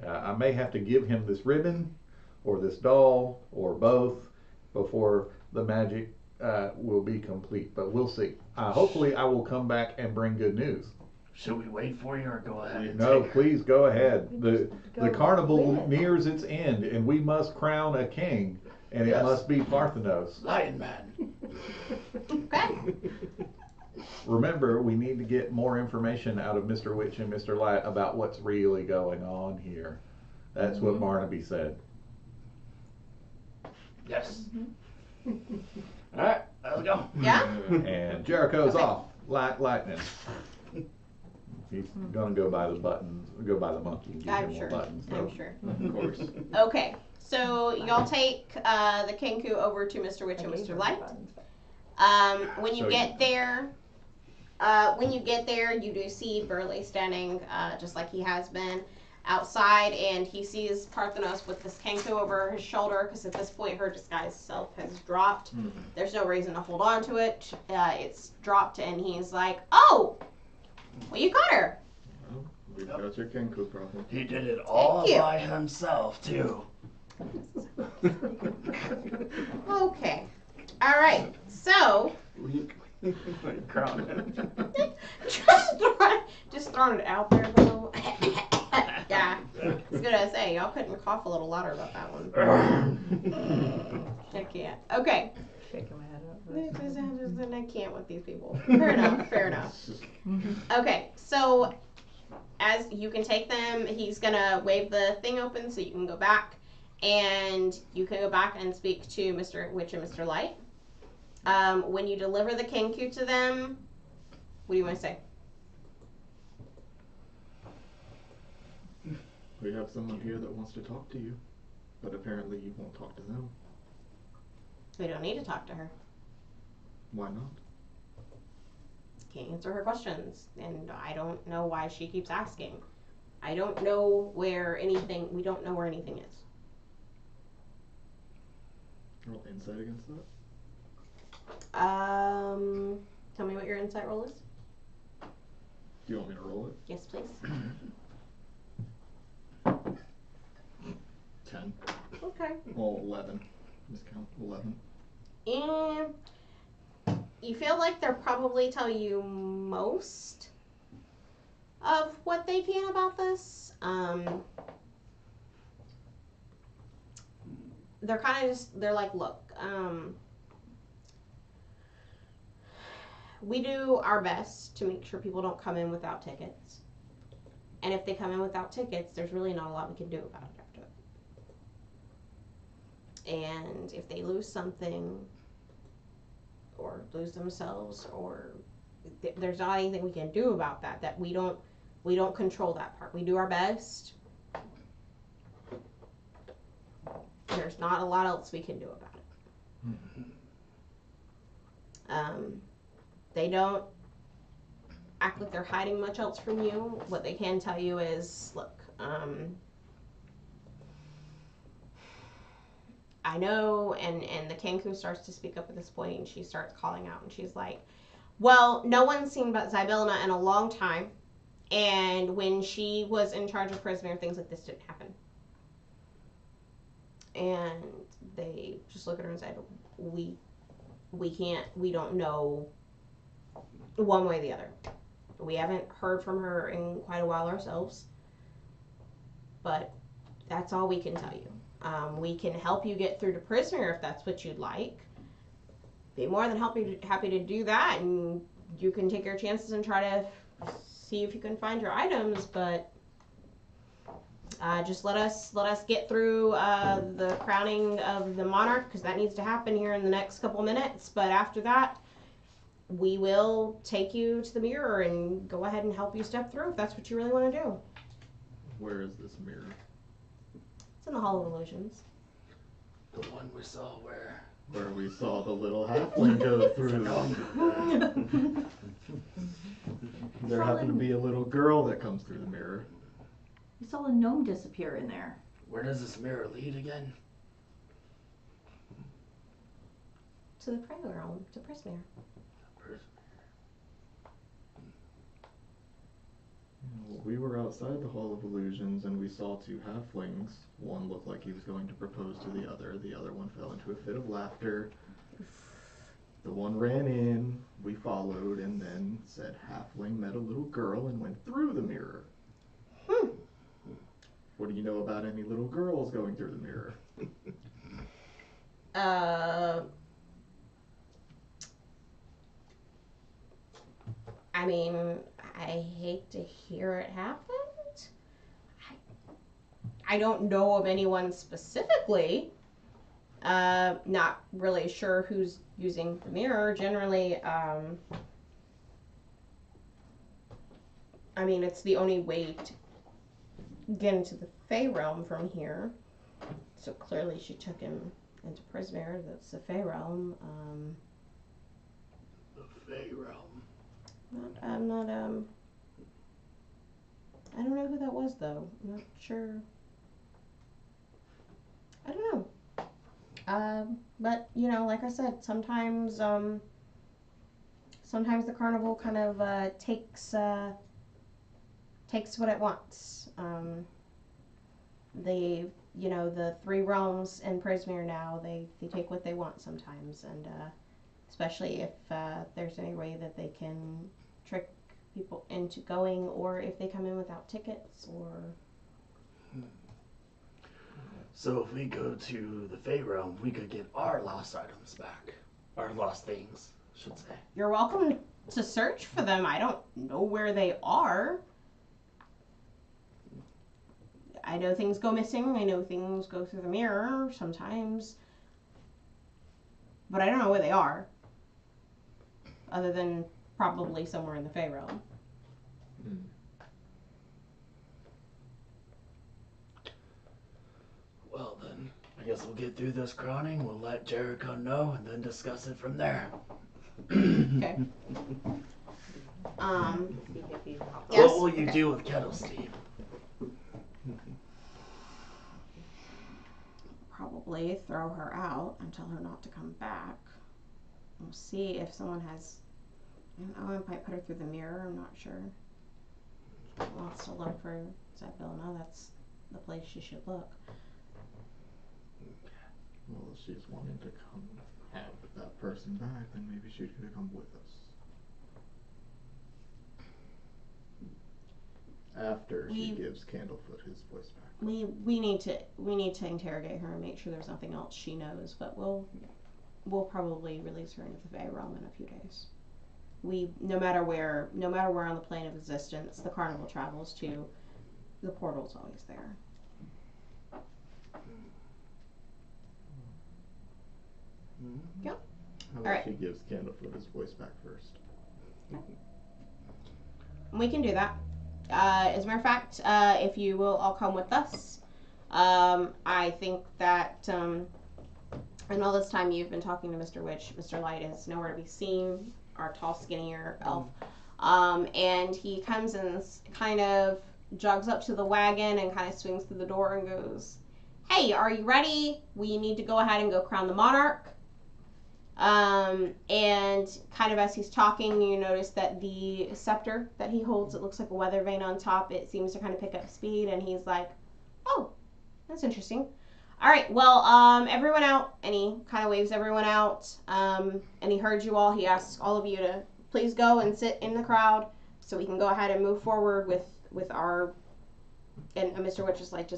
I may have to give him this ribbon or this doll or both before the magic will be complete, but we'll see. Hopefully I will come back and bring good news. Should we wait for you or go ahead and No, take her? please go ahead. The Go carnival with it. nears its end, and we must crown a king, and it Yes. must be Parthenos. Lion Man. Okay. Remember, we need to get more information out of Mr. Witch and Mr. Light about what's really going on here. That's what Barnaby said. Yes. Alright, let's go. Yeah? And Jericho's Okay. off like lightning. He's gonna go buy the buttons, go buy the monkey and give I'm him sure. more buttons. I'm sure. Of course. Okay. So y'all take the Kenku over to Mr. Witch and Mr. Light. When you So get there, you do see Burley standing just like he has been outside, and he sees Parthenos with this Kenku over his shoulder, because at this point her disguise self has dropped. There's no reason to hold on to it. It's dropped, and he's like, "Oh, well, you got her." Well, we've got your Kenku problem. He did it all Thank you. by himself, too. Okay. All right. So just throwing it out there though. Yeah. I was gonna say y'all couldn't cough a little louder about that one. I can't. Okay. Shaking my head up. I can't with these people. Fair enough. Fair enough. Okay. So as you can take them, he's gonna wave the thing open so you can go back, and you can go back and speak to Mr. Witch and Mr. Light. When you deliver the Kenku to them, what do you want to say? We have someone here that wants to talk to you, but apparently you won't talk to them. We don't need to talk to her. Why not? Can't answer her questions, and I don't know why she keeps asking. I don't know where anything, we don't know where anything is. Roll insight against that. Tell me what your insight roll is. Do you want me to roll it? Yes, please. 10. Okay. Well, 11. Just count 11. And you feel like they'll probably tell you most of what they can about this. They're kind of just, they're like, look, we do our best to make sure people don't come in without tickets. And if they come in without tickets, there's really not a lot we can do about it after that. And if they lose something, or lose themselves, or there's not anything we can do about that, that we don't control that part. We do our best. There's not a lot else we can do about it. They don't act like they're hiding much else from you. What they can tell you is, look, I know, and the Kenku starts to speak up at this point, and she starts calling out, and she's like, well, no one's seen but Zybelina in a long time, and when she was in charge of Prisoner, things like this didn't happen. And they just look at her and say, we don't know one way or the other. We haven't heard from her in quite a while ourselves, but that's all we can tell you. We can help you get through to Prisoner if that's what you'd like. Be more than happy to do that, and you can take your chances and try to see if you can find your items, but just let us get through the crowning of the monarch, because that needs to happen here in the next couple minutes. But after that, we will take you to the mirror and go ahead and help you step through if that's what you really want to do. Where is this mirror? It's in the Hall of Illusions. The one we saw where we saw the little halfling go through. There happened to be a little girl that comes through the mirror. We saw a gnome disappear in there. Where does this mirror lead again? To the private realm, to Prismere. We were outside the Hall of Illusions and we saw two halflings. One looked like he was going to propose to the other. The other one fell into a fit of laughter. The one ran in, we followed, and then said halfling met a little girl and went through the mirror. What do you know about any little girls going through the mirror? I mean, I hate to hear it happened. I don't know of anyone specifically. Not really sure who's using the mirror. Generally, I mean, it's the only way to get into the Fey realm from here. So clearly she took him into Prismere. That's the Fey realm. The Fey realm. I don't know who that was, though. I'm not sure. I don't know. But, you know, like I said, sometimes the carnival kind of takes what it wants. The three realms in Prismere now, they take what they want sometimes, and especially if there's any way that they can trick people into going, or if they come in without tickets, or... So if we go to the Fey realm, we could get our lost items back. Our lost things, I should say. You're welcome to search for them. I don't know where they are. I know things go missing. I know things go through the mirror sometimes. But I don't know where they are. Other than probably somewhere in the Fey realm. Well then, I guess we'll get through this crowning. We'll let Jericho know and then discuss it from there. Okay. Yes. What will you Okay. do with Kettle Steve? Probably throw her out and tell her not to come back. We'll see if someone has. I might put her through the mirror. I'm not sure. She wants to look for Zebulna. That's the place she should look. Well, if she's wanting to come have that person back, then maybe she could come with us. After she gives Candlefoot his voice back. We need to interrogate her and make sure there's nothing else she knows. But we'll probably release her into the Fey realm in a few days. No matter where on the plane of existence the carnival travels to, the portal's always there. Yeah. How about Alright. she gives Candlefoot his voice back first? We can do that. As a matter of fact, if you will all come with us, I think that in all this time you've been talking to Mr. Witch, Mr. Light is nowhere to be seen, our tall, skinnier elf. And he comes and kind of jogs up to the wagon and kind of swings through the door and goes, "Hey, are you ready? We need to go ahead and go crown the monarch." And kind of as he's talking, you notice that the scepter that he holds, it looks like a weather vane on top. It seems to kind of pick up speed, and he's like, "Oh, that's interesting. All right, well, everyone out." And he kind of waves everyone out. And he heard you all. He asks all of you to please go and sit in the crowd so we can go ahead and move forward with our. And Mr. Witch is like,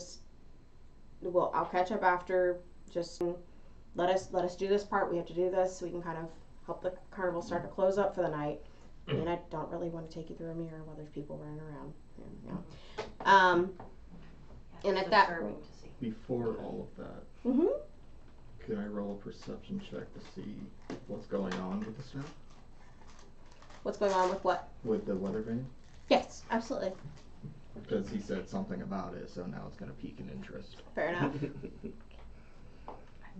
well, I'll catch up after. Just let us do this part. We have to do this so we can kind of help the carnival start to close up for the night. I mean, I don't really want to take you through a mirror while there's people running around. And at that point, Before all of that, can I roll a perception check to see what's going on with the stuff? what's going on with what? With the weather vane? Yes, absolutely. Because he said something about it, so now it's going to pique an interest. Fair enough.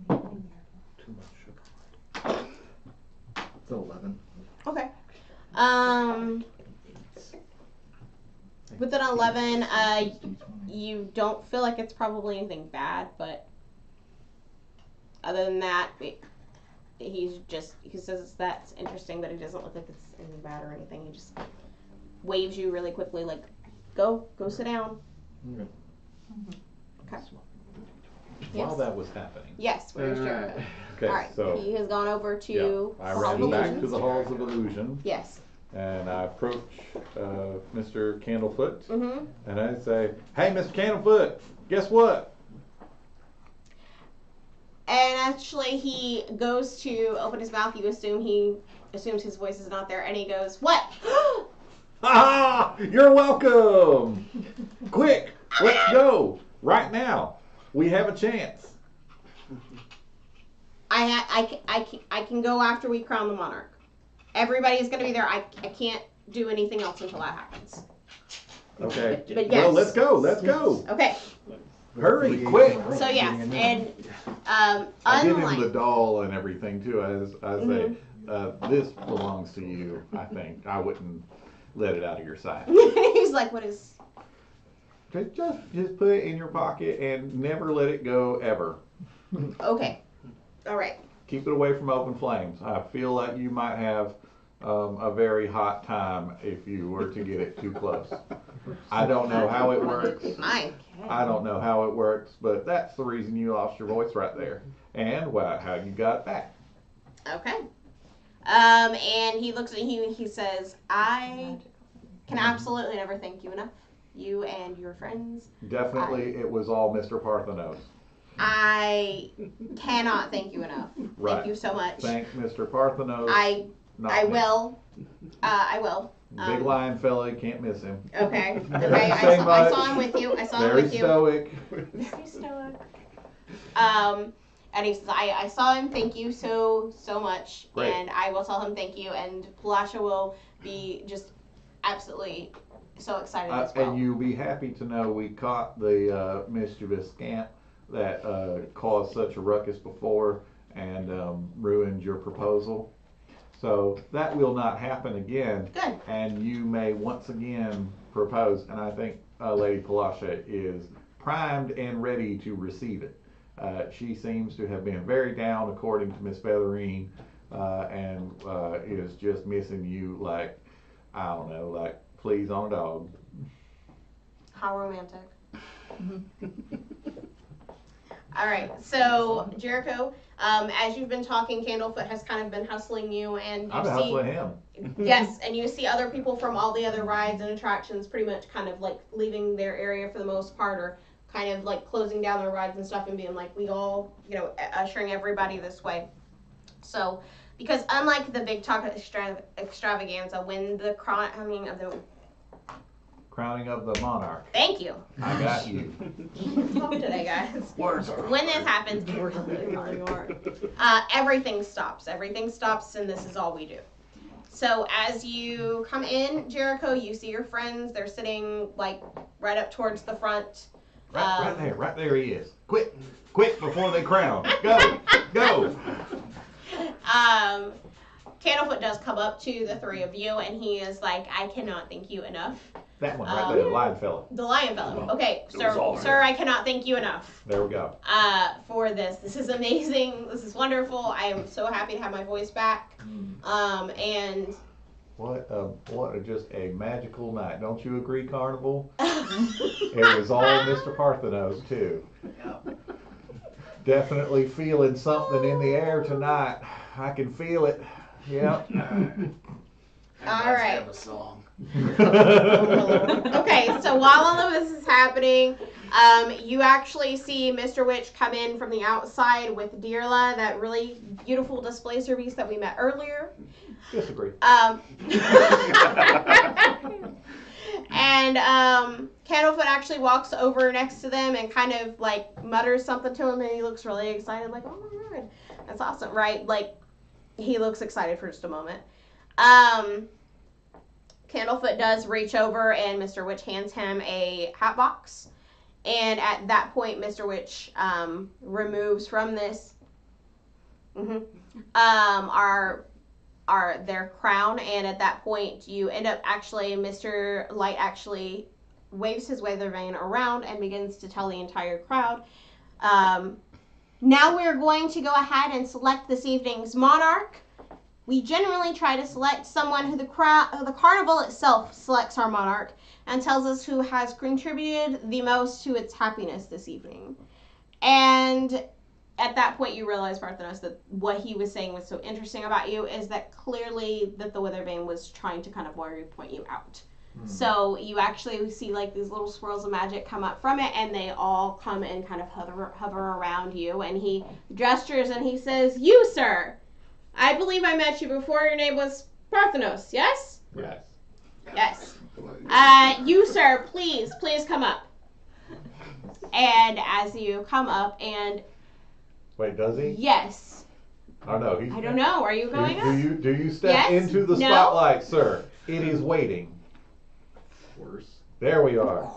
Too much sugar. It's 11. Okay. With an 11, you don't feel like it's probably anything bad, but other than that, he says that's interesting, but it doesn't look like it's anything bad or anything. He just waves you really quickly, like, go sit down. Okay. Okay. While that was happening. Yes, where's Jericho? Okay, All right, so he has gone over to. I Hall of ran back Illusions. to the halls of illusion, Yes. and I approach Mr. Candlefoot, Mm-hmm. and I say, "Hey, Mr. Candlefoot, guess what?" And actually, he goes to open his mouth. He assumes his voice is not there, and he goes, "What?" Ah, you're welcome. Quick, let's go right now. We have a chance. I can go after we crown the monarch. Everybody's gonna be there. I can't do anything else until that happens. Okay. But yes. Well, let's go. Let's go. Okay. Hurry, quick. So yeah, and I give him the unlike doll and everything too. As I say, Mm-hmm. this belongs to you. I think I wouldn't let it out of your sight. he's like, "What is?" Just put it in your pocket and never let it go ever. Okay. All right. Keep it away from open flames. I feel like you might have a very hot time if you were to get it too close. I don't know how it works. Mine. I don't know how it works, but that's the reason you lost your voice right there, and how you got it back. Okay. And he looks at you. He says, "I can absolutely never thank you enough. You and your friends. Definitely, it was all Mr. Parthenos. I cannot thank you enough. Right. Thank you so much. Thank Mr. Parthenos. I not me. will. I will. Big lion fella, you can't miss him. Okay. Very Okay. I saw him with you. I saw him Very with you. stoic. Very stoic. And he says, I saw him. Thank you so much. Great. And I will tell him thank you. And Palasha will be just absolutely so excited as well. And you'll be happy to know we caught the mischievous scamp that caused such a ruckus before and ruined your proposal. So that will not happen again. Good. And you may once again propose, and I think Lady Palasha is primed and ready to receive it. She seems to have been very down, according to Miss Featherine, and is just missing you like, I don't know, like fleas on a dog. How romantic. All right, so Jericho, as you've been talking, Candlefoot has kind of been hustling you, and you I'm hustling him. Yes, and you see other people from all the other rides and attractions pretty much kind of like leaving their area for the most part, or kind of like closing down their rides and stuff and being like, we all, ushering everybody this way. So, because unlike the Big Talk extravaganza, when the crowning Crowning of the monarch. Thank you. I got you. Talk today, guys. Words are When this happens, everything stops. Everything stops, and this is all we do. So as you come in, Jericho, you see your friends. They're sitting like right up towards the front. Right there he is. Quick before they crown. Go. Candlefoot does come up to the three of you, and he is like, I cannot thank you enough. That one right there, the lion fella. The lion fellow. Okay, It was all sir, I cannot thank you enough. There we go. For this. This is amazing. This is wonderful. I am so happy to have my voice back. And What just a magical night. Don't you agree, Carnival? It was all Mr. Parthenos too. Yep. Definitely feeling something in the air tonight. I can feel it. Yep. all right. Have a song. Okay, so while all of this is happening, you actually see Mr. Witch come in from the outside with Dearla, that really beautiful displacer beast that we met earlier. Disagree. And Candlefoot actually walks over next to them and kind of like mutters something to him, and he looks really excited, like, oh my god, that's awesome, right? Like, he looks excited for just a moment. Candlefoot does reach over, and Mr. Witch hands him a hat box. And at that point, Mr. Witch removes from this their crown, and at that point, you end up actually, Mr. Light actually waves his weather vane around and begins to tell the entire crowd, now we're going to go ahead and select this evening's monarch. We generally try to select someone who the carnival itself selects our monarch and tells us who has contributed the most to its happiness this evening. And at that point, you realize, Parthenos, that what he was saying was so interesting about you is that clearly that the Witherbane was trying to kind of point you out. So you actually see like these little swirls of magic come up from it, and they all come and kind of hover around you. And he gestures and he says, "You, sir, I believe I met you before. Your name was Parthenos, yes?" Yes. Yes. You, sir, please come up. And as you come up, and Wait, does he? yes. Oh no, he's. I don't know. Are you going up? Do you step Yes? into the No? spotlight, sir? It is waiting. Worse. There we are.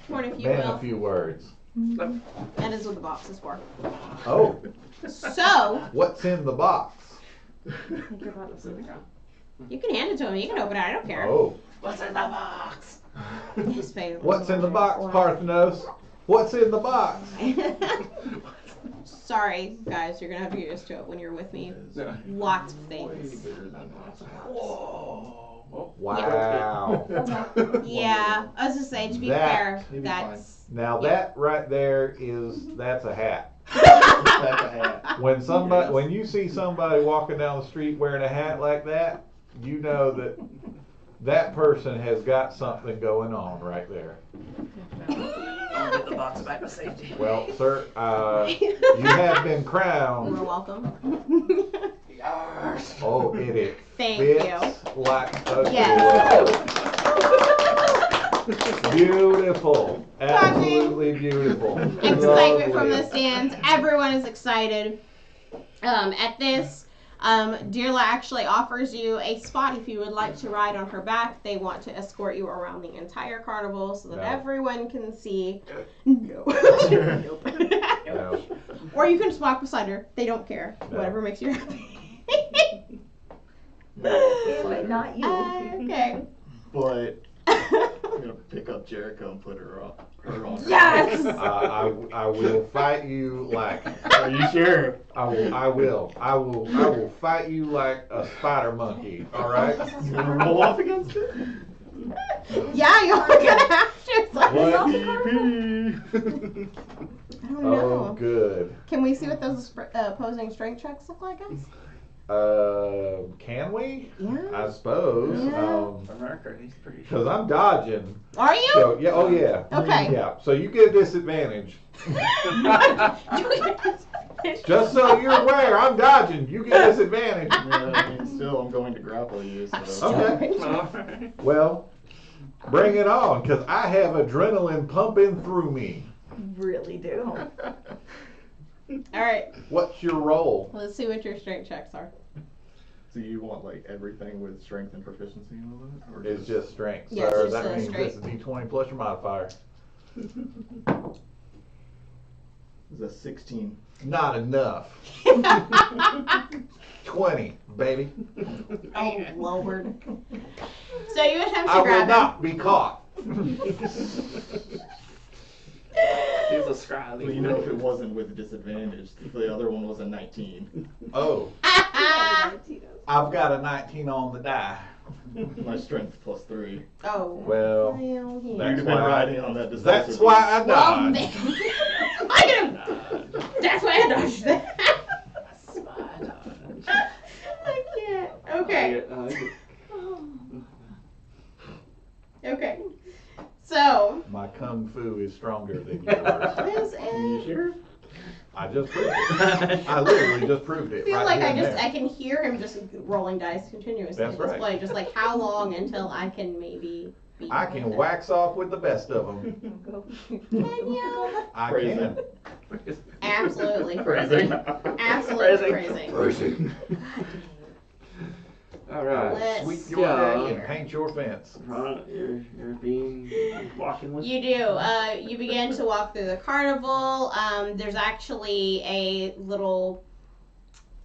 Torn, if you Man, will. a few words. That is what the box is for. Oh, So, what's in the box? you can hand it to him. You can open it. I don't care. Oh, What's in the box? His favorite. what's in the box, Parthenos? What's in the box? Sorry, guys. You're going to have to get used to it when you're with me. Lots of things. Whoa. Wow. Yeah. I was just saying, to be That- fair, Maybe that's... Now that right there that's a hat. That's a hat. When you see somebody walking down the street wearing a hat like that, you know that person has got something going on right there. I'll get the box back to safety. Well, sir, you have been You're crowned. welcome. Yes. Oh, it Thank fits you. like a Yes. glove. Beautiful. Absolutely beautiful. Excitement from the Lovely. stands. Everyone is excited. At this, Dearla actually offers you a spot if you would like to ride on her back. They want to escort you around the entire carnival so that No. everyone can see. No. Nope. Or you can just walk beside her. They don't care. No. Whatever makes you happy. Anyway, not you. Okay. But I'm gonna pick up Jericho and put her on. Yes! I will fight you like. Are you sure? I will fight you like a spider monkey. All right. You wanna roll off against it? Yeah, you're gonna have to. It's like, What? I don't Oh, know. good. Can we see what those opposing strength checks look like, guys? Can we? Yeah. I suppose. Yeah. For Merker, he's pretty Because I'm dodging. Are you? So yeah. Oh yeah. Okay. Yeah. So you get a disadvantage. Just so you're aware, I'm dodging. You get a disadvantage. Yeah, I mean, still, I'm going to grapple you. So. Okay. Alright. Well, bring it on, because I have adrenaline pumping through me. Really do. All right. What's your roll? Let's see what your strength checks are. So you want like everything with strength and proficiency and all that, or It's just strength, Yeah, it's sir. just, That means straight. this is D20 plus your modifier. is that 16? Not enough. 20, baby. Oh, Lord. So you attempt I to will grab him. not be caught. He's a scryly. Well, you know, if it wasn't with a disadvantage, the other one was a 19. Oh, I've got a 19 on the die. My strength plus 3. Oh. Well, yeah. You'd That's have been why- riding on that decisive. That's why I Well, died. I can. That's why I dodged that. I can't. Okay. Okay. So. My kung fu is stronger than yours. This You is. sure? I just proved it. I literally just proved I it. feel right like here I and just there. I can hear him just rolling dice continuously That's at this right. point. Just like how long until I can maybe beat I him can with it. wax off with the best of them. Can you? I Phrasing. can. Absolutely Phrasing. phrasing. Absolutely Phrasing. phrasing. Alright. Let's Sweep see your deck Yeah. and here. paint your fence. Ron, you're being walking with You do. You begin to walk through the carnival. There's actually a little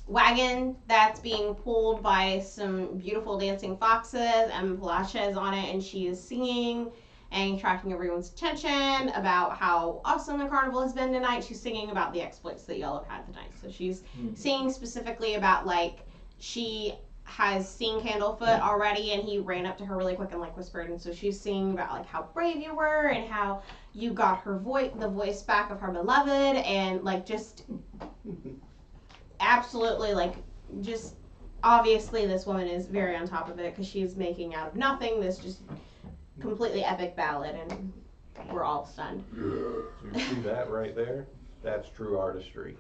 wagon that's being pulled by some beautiful dancing foxes, and Palasha is on it, and she is singing and attracting everyone's attention about how awesome the carnival has been tonight. She's singing about the exploits that y'all have had tonight. So she's singing specifically about, like, she has seen Candlefoot already, and he ran up to her really quick and like whispered, and so she's singing about like how brave you were and how you got her the voice back of her beloved, and like just absolutely like just obviously this woman is very on top of it because she's making out of nothing this just completely epic ballad, and we're all stunned. You see that right there? That's true artistry.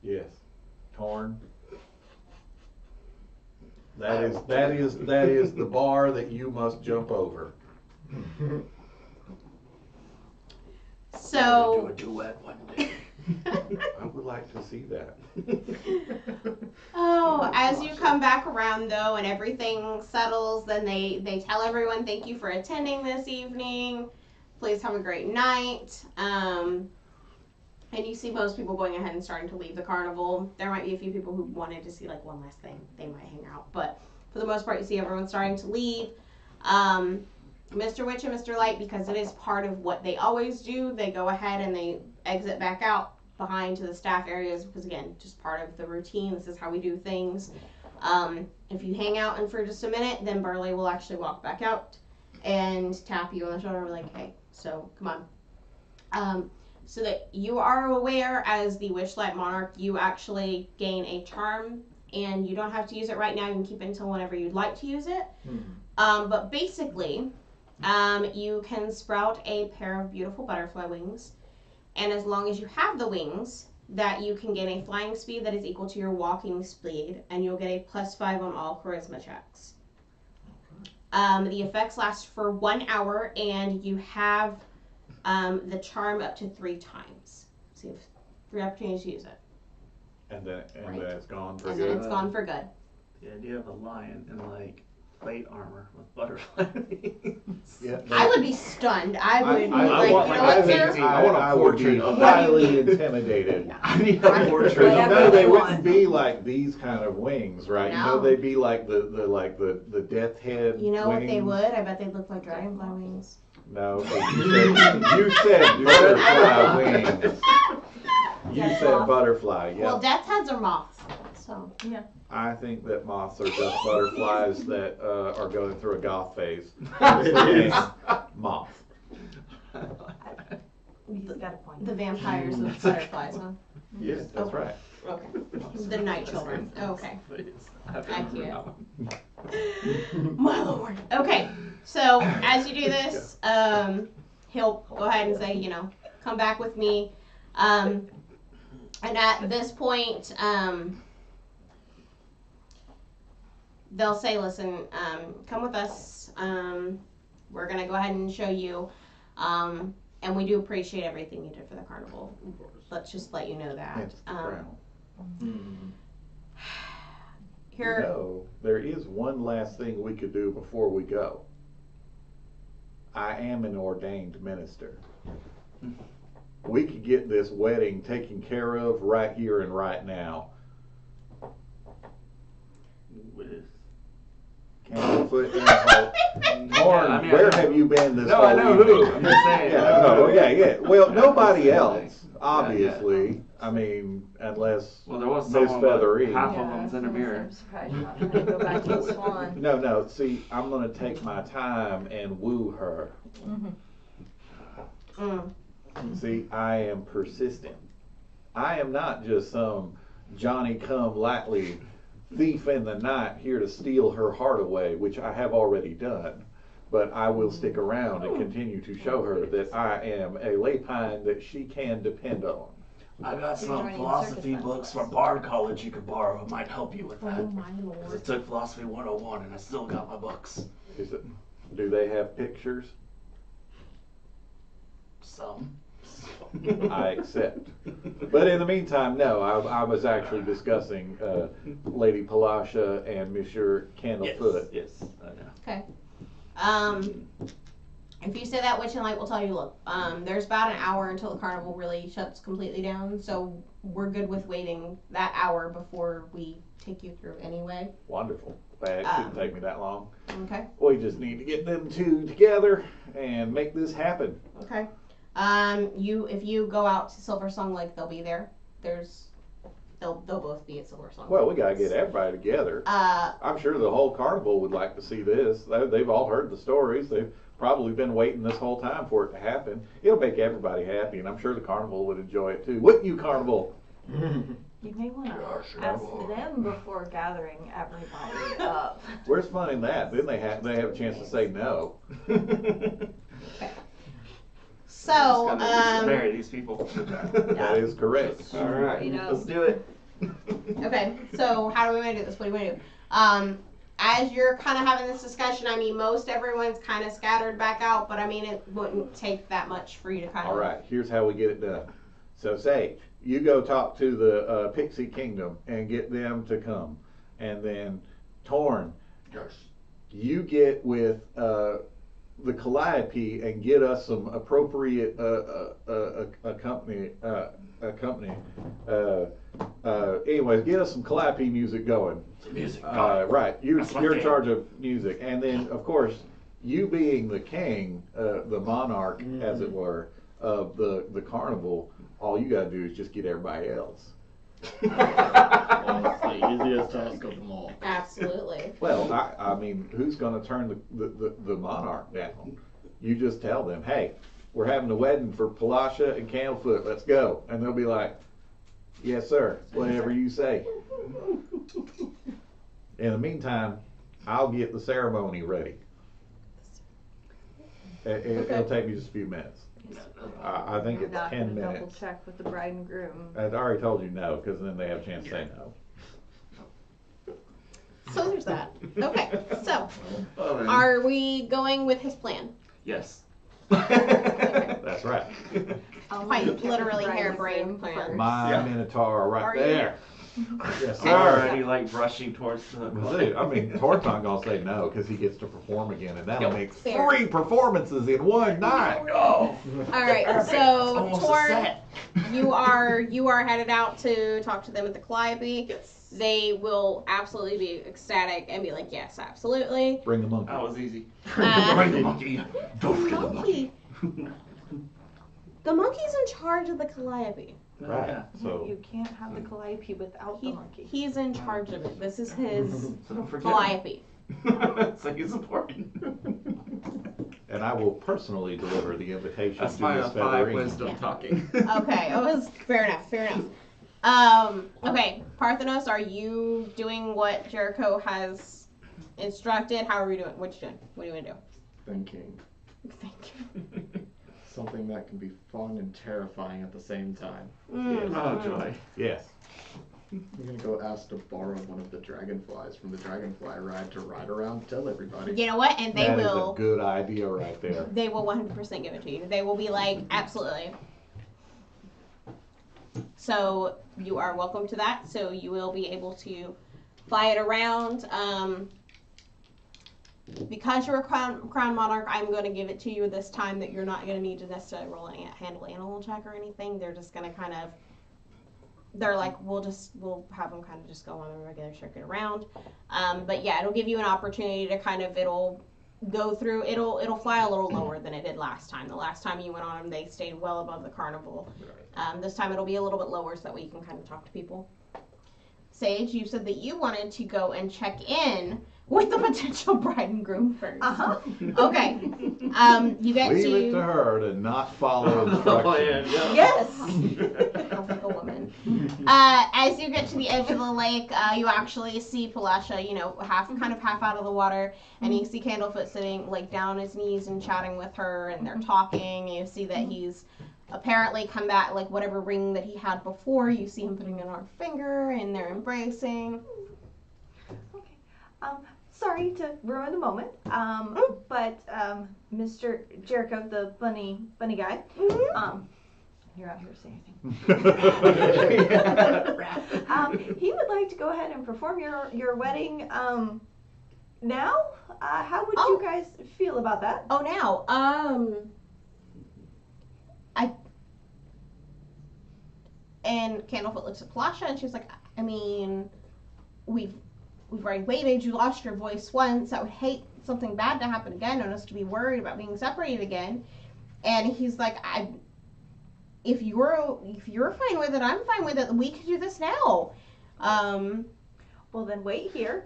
Yes. Torn. That is the bar that you must jump over. So Do a duet one day. I would like to see that. oh, as you come back around though and everything settles, then they tell everyone thank you for attending this evening. Please have a great night. And you see most people going ahead and starting to leave the carnival. There might be a few people who wanted to see like one last thing. They might hang out, but for the most part, you see everyone starting to leave. Mr. Witch and Mr. Light, because it is part of what they always do, they go ahead and they exit back out behind to the staff areas because again, just part of the routine. This is how we do things. If you hang out and for just a minute, then Burley will actually walk back out and tap you on the shoulder and be like, hey, so come on. So that you are aware as the Witchlight Monarch, you actually gain a charm, and you don't have to use it right now. You can keep it until whenever you'd like to use it. But basically, you can sprout a pair of beautiful butterfly wings, and as long as you have the wings, that you can gain a flying speed that is equal to your walking speed, and you'll get a +5 on all charisma checks. The effects last for 1 hour, and you have the charm up to 3 times. So you have 3 opportunities to use it. And then it's gone for And then good. it's gone for good. the idea of a lion and like plate armor with butterfly wings. Yeah, I would be stunned. I would be I like, want you like know a what, painting. sir? I want a would be portrait of that. highly intimidated. I need a Right. portrait You of Whatever know that. they they wouldn't want. be like these kind of wings, right? You know No. they'd be like the death head. You know what they wings. would? I bet they'd look like dragonfly wings. No, you said butterfly wings. You Death said moth. butterfly. Yeah. Well, death's heads are moths. So, I think that moths are just butterflies that are going through a goth phase. It is. Moth. He's got a point. the vampires of butterflies, huh? Yes, that's Okay. right. Okay. The night children. Okay. Please. I have to Thank remember you. that one. My lord. Okay. So as you do this, he'll go ahead and say, you know, come back with me. And at this point, they'll say, listen, come with us. We're gonna go ahead and show you. And we do appreciate everything you did for the carnival. Of course. Let's just let you know that. It's the crown. Mhm. Here, No, there is one last thing we could do before we go. I am an ordained minister. We could get this wedding taken care of right here and right now. With Candlefoot and Hope. Lauren, I mean, where I know. have you been this No, whole I know evening? who. I'm just saying. Yeah, I know no, who. yeah. Well, nobody Yeah. else, obviously. I mean, unless Well, there was Miss someone, but Feathery. half of them's in a mirror. I'm surprised you're not trying to go back to the swan. No. See, I'm gonna take my time and woo her. See, I am persistent. I am not just some Johnny come lately thief in the night here to steal her heart away, which I have already done. But I will stick around and continue to show her that I am a lapine that she can depend on. I got You're some joining philosophy circus books festivals. from Bard College you could borrow. It might help you with that. oh my 'Cause I lord. took Philosophy 101 and I still got my books. Do they have pictures? Some. I accept. But in the meantime, no, I was actually discussing Lady Palasha and Monsieur Candlefoot. Yes, I know. Okay. If you say that, Witch and Light will tell you, look, there's about an hour until the carnival really shuts completely down, so we're good with waiting that hour before we take you through anyway. Wonderful. It shouldn't take me that long. Okay. We just need to get them two together and make this happen. Okay. If you go out to Silver Song Lake, they'll be there. They'll both be at Silver Song. Well, we gotta get everybody together. I'm sure the whole carnival would like to see this. They've all heard the stories. They've probably been waiting this whole time for it to happen. It'll make everybody happy, and I'm sure the carnival would enjoy it too. Wouldn't you, carnival? You may want to Yeah, sure ask will. them before gathering everybody up. Where's fun in that? Then they have a chance to say no. So, marry these people. That is correct. All right, You know. let's do it. okay, so how do we want to do this? What do you want to do? As you're kind of having this discussion, I mean, most everyone's kind of scattered back out, but I mean, it wouldn't take that much for you to kind of. All right, here's how we get it done. So, Sage, you go talk to the Pixie Kingdom and get them to come. And then, Torn, Yes. you get with the Calliope and get us some appropriate anyways, get us some Calliope music going. The music. Right, you're That's my in thing. charge of music, and then of course you being the king, the monarch, as it were, of the carnival. All you gotta do is just get everybody else. Well, it's the easiest task of them all. Absolutely. Well, I mean, who's gonna turn the monarch down? You just tell them, hey, we're having a wedding for Palasha and Candlefoot. Let's go, and they'll be like, yes, sir. Whatever you say. In the meantime, I'll get the ceremony ready. It'll take me just a few minutes. I think it's Not 10 gonna double minutes. check with the bride and groom. I'd already told you no, because then they have a chance to say no. So there's that. Okay, so Well, then. are we going with his plan? Yes. That's right. I'll Quite need to check with literally the bride and harebrained groom plan. first. My Yeah. Minotaur right Are you- there. Yes, sir. Already like brushing towards the. See, I mean, Tort's not gonna say no because he gets to perform again, and that'll make Fair. 3 performances in one night. Oh. All right, Perfect. so Almost a Torn, set. you are headed out to talk to them at the Calliope. Yes. They will absolutely be ecstatic and be like, yes, absolutely. Bring the monkey. That was easy. Bring the monkey. Don't forget the monkey. The monkey's in charge of the Calliope. Right. Yeah. So You can't have the Calliope without the monkey. He's in charge of it. This is his So don't forget. Calliope. So he's important. and I will personally deliver the invitation That's to my Miss 5 Featherine. wisdom Yeah. talking. Okay, it was fair enough. Okay, Parthenos, are you doing what Jericho has instructed? How are we doing? What you doing? What are you gonna do? Thinking. Thank you. Something that can be fun and terrifying at the same time. Oh joy. Yes. I'm gonna go ask to borrow one of the dragonflies from the dragonfly ride to ride around, tell everybody. You know what? And they That is will. a good idea right there. They will 100% give it to you. They will be like, absolutely. So you are welcome to that. So you will be able to fly it around. Because you're a crown monarch, I'm going to give it to you this time that you're not going to need to necessarily roll a handle animal check or anything. They're just going to kind of, they're like, we'll have them kind of just go on a regular circuit around. But yeah, it'll give you an opportunity to kind of, it'll go through, it'll fly a little lower than it did last time. The last time you went on them, they stayed well above the carnival. This time it'll be a little bit lower so that way you can kind of talk to people. Sage, you said that you wanted to go and check in with the potential bride and groom first. Uh-huh. Okay. You get Leave to it to her to not follow instructions. Yes. sounds like a woman. As you get to the edge of the lake, you actually see Palasha, half out of the water, and you see Candlefoot sitting like down on his knees and chatting with her, and they're talking. And you see that he's apparently come back, like whatever ring that he had before. You see him putting it on her finger, and they're embracing. Okay. Sorry to ruin the moment. But Mr. Jericho, the bunny guy, you're out here saying anything. He would like to go ahead and perform your wedding now. How would you guys feel about that? Oh, now, and Candlefoot looks at Palasha and she's like, I mean, we've already waited. You lost your voice once. I would hate something bad to happen again and us to be worried about being separated again. And he's like, if you're fine with it, I'm fine with it. We could do this now. Well, then wait here.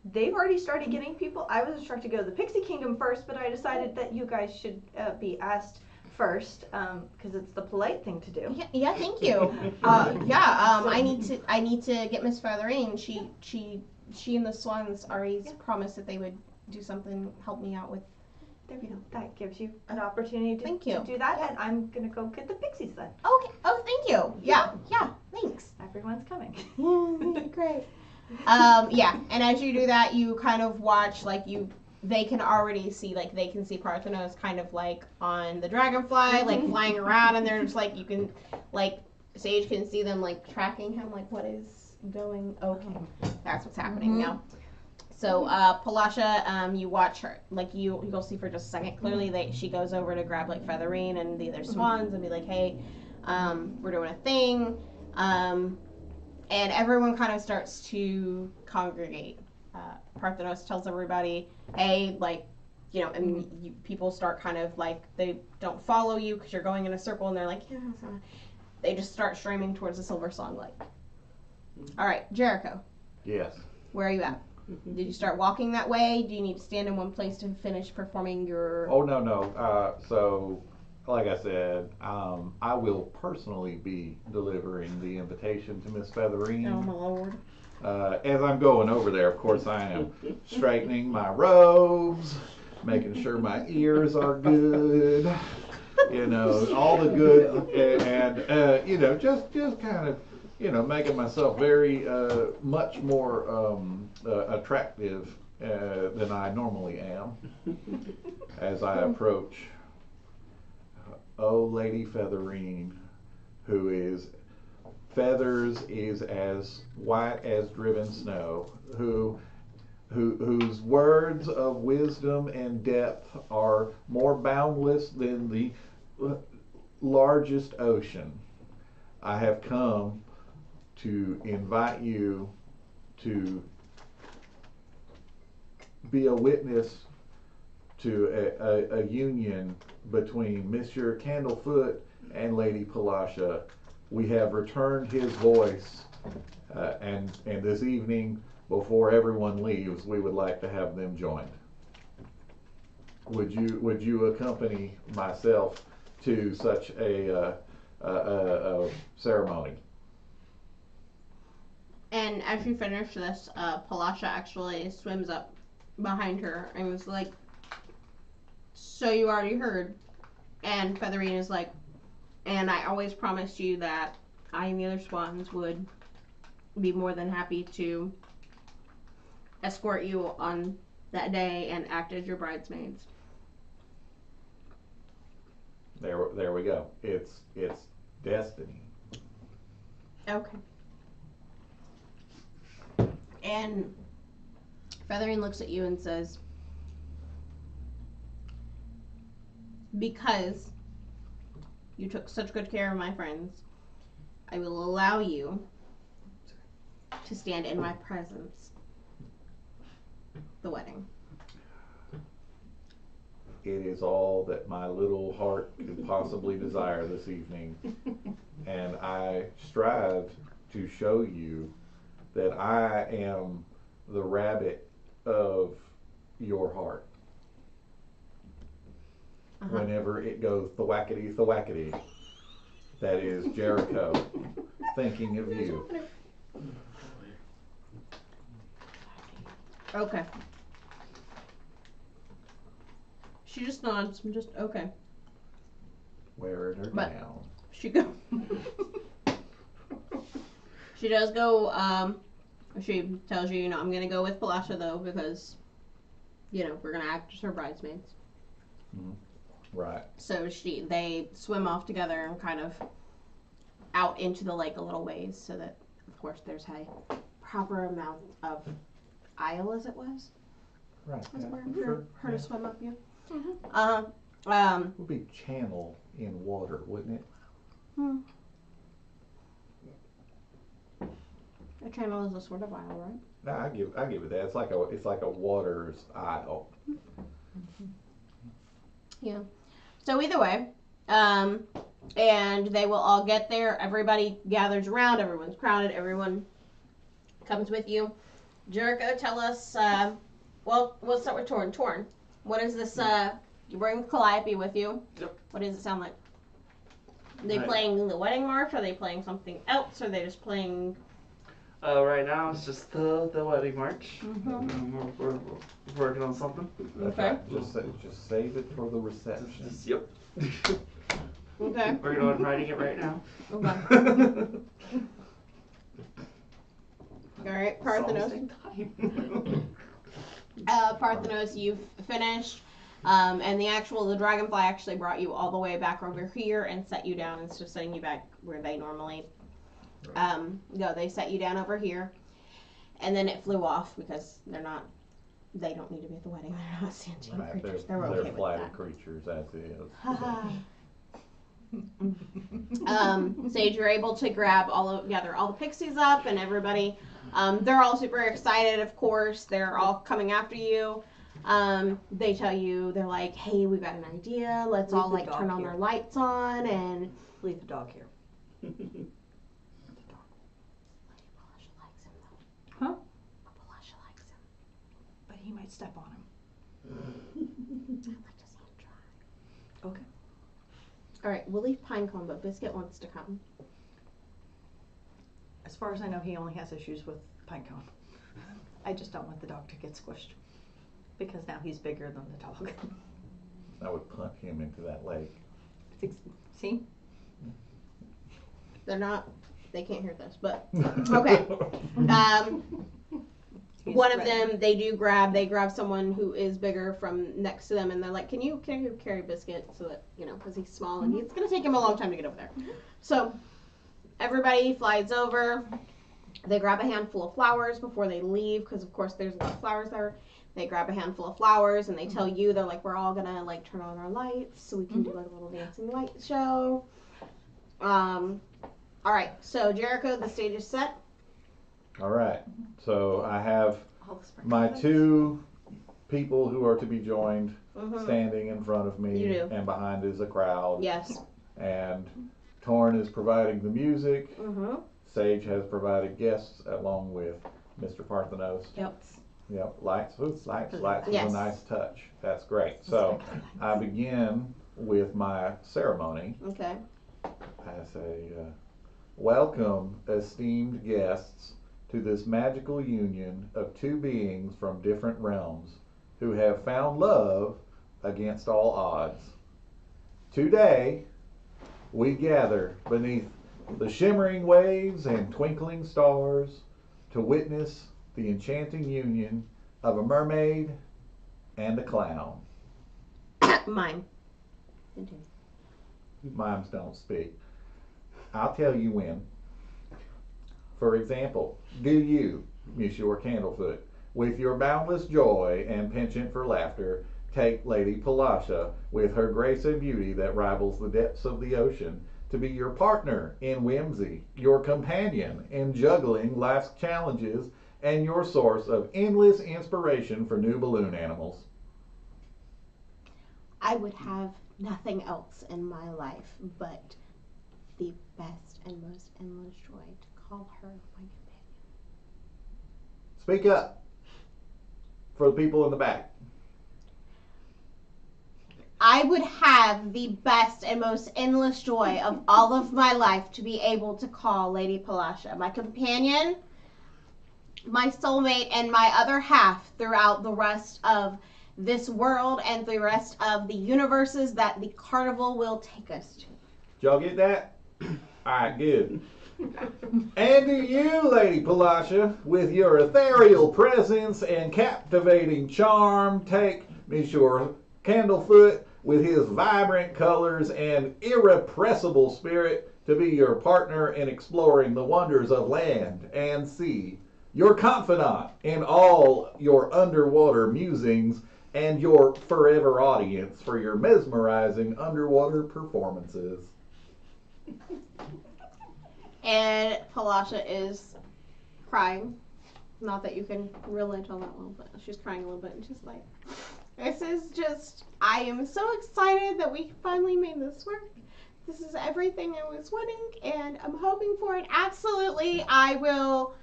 They've already started getting people. I was instructed to go to the Pixie Kingdom first, but I decided that you guys should be asked first because it's the polite thing to do. Yeah, thank you. I need to get Miss Featherine. She and the Swans already promised that they would do something, help me out with. There we go. That gives you an opportunity to do that, and I'm gonna go get the pixies then. Okay. Oh, thank you. Yeah. Thanks. Everyone's coming. Great. And as you do that, you kind of watch, they can already see, they can see Parthenos kind of, on the dragonfly, flying around, and they're just, you can, Sage can see them, tracking him, what is going, okay, that's what's happening now. So, Palasha, you watch her, you'll see for just a second, clearly, she goes over to grab, Featherine and the other swans and be like, hey, we're doing a thing, and everyone kind of starts to congregate. Parthenos tells everybody, hey, people start kind of they don't follow you because you're going in a circle, and they're like, yeah, they just start streaming towards the Silver Song Lake. All right, Jericho. Yes. Where are you at? Did you start walking that way? Do you need to stand in one place to finish performing your... Oh, no. So, like I said, I will personally be delivering the invitation to Miss Featherine. Oh, my Lord. As I'm going over there, of course, I am straightening my robes, making sure my ears are good, all the good, and just kind of, making myself very much more attractive than I normally am as I approach Lady Featherine, who is Feathers is as white as driven snow, whose words of wisdom and depth are more boundless than the largest ocean. I have come to invite you to be a witness to a union between Monsieur Candlefoot and Lady Palasha. We have returned his voice, and this evening, before everyone leaves, we would like to have them joined. Would you accompany myself to such a ceremony? And as you finish this, Palasha actually swims up behind her and was like, "So you already heard?" And Featherine is like, "And I always promised you that I and the other swans would be more than happy to escort you on that day and act as your bridesmaids." There we go. It's destiny. Okay. And Featherine looks at you and says, "Because you took such good care of my friends, I will allow you to stand in my presence the wedding." It is all that my little heart could possibly desire this evening, and I strive to show you that I am the rabbit of your heart. Whenever it goes thwackety thwackety, that is Jericho thinking of you. Okay. She just nods and just, okay. Wearing her But- down. She go. She does go. She tells you, I'm gonna go with Palasha though because, we're gonna act as her bridesmaids. Right. So they swim off together and kind of out into the lake a little ways, so that of course there's a proper amount of aisle as it was. Right. As it were, Sure. for her to swim up. Yeah. It would be channel in water, wouldn't it? A channel is a sort of aisle, right? No, I give it that. It's like a water's aisle. Yeah. So either way, and they will all get there. Everybody gathers around. Everyone's crowded. Everyone comes with you. Jericho, tell us. Well, we'll start with Torn. Torn, what is this? You bring Calliope with you. Yep. What does it sound like? Are they Right. playing the wedding march? Are they playing something else? Are they just playing? Right now it's just the wedding march. Mhm. We're working on something. That's Okay. right. Just save it for the reception. Yep. Okay. Working on writing it right now. Okay. All right, Parthenos. Parthenos, you've finished. And the dragonfly actually brought you all the way back over here and set you down instead of setting you back where they normally go. They set you down over here, and then it flew off because they don't need to be at the wedding. They're not sentient Right. creatures. They're They're okay with flighted that. creatures as is. Sage, you're able to gather all the pixies up and everybody. They're all super excited, of course. They're all coming after you. They tell you, they're like, "Hey, we've got an idea. Let's Leave all the turn dog on here. our lights on and." Leave the dog here. Palasha likes him though. Huh? Palasha likes him. But he might step on him. I'd like to see him try. Okay. All right, we'll leave Pinecone, but Biscuit wants to come. As far as I know, he only has issues with Pinecone. I just don't want the dog to get squished. Because now he's bigger than the dog. I would punt him into that lake. See? They can't hear this, but okay. One of them, they grab someone who is bigger from next to them, and they're like, can you carry Biscuit so that, because he's small, and it's going to take him a long time to get over there. So, everybody flies over. They grab a handful of flowers before they leave, because of course there's a lot of flowers there. They grab a handful of flowers and they tell you, they're like, we're all gonna like turn on our lights so we can do like a little dancing light show. All right, so Jericho, the stage is set. All right, so I have my 2 people who are to be joined standing in front of me, You do. and behind is a crowd. Yes. And Torn is providing the music. Mm-hmm. Sage has provided guests along with Mr. Parthenos. Yep. Yep, lights. Ooh, lights Yes. is a nice touch. That's great. So I begin with my ceremony. Okay. I say, welcome, esteemed guests, to this magical union of 2 beings from different realms who have found love against all odds. Today, we gather beneath the shimmering waves and twinkling stars to witness the enchanting union of a mermaid and a clown. Mime. Continue. Mimes don't speak. I'll tell you when. For example, do you, Monsieur Candlefoot, with your boundless joy and penchant for laughter, take Lady Palasha, with her grace and beauty that rivals the depths of the ocean, to be your partner in whimsy, your companion in juggling life's challenges, and your source of endless inspiration for new balloon animals? I would have nothing else in my life but the best and most endless joy to call her my companion. Speak up for the people in the back. I would have the best and most endless joy of all of my life to be able to call Lady Palasha my companion, my soulmate, and my other half throughout the rest of this world and the rest of the universes that the carnival will take us to. Did y'all get that? Alright, good. And do you, Lady Palasha, with your ethereal presence and captivating charm, take Monsieur Candlefoot with his vibrant colors and irrepressible spirit to be your partner in exploring the wonders of land and sea, your confidant in all your underwater musings, and your forever audience for your mesmerizing underwater performances? And Palasha is crying. Not that you can really tell that well, but she's crying a little bit and she's like, this is just, I am so excited that we finally made this work. This is everything I was wanting and I'm hoping for it. Absolutely, I will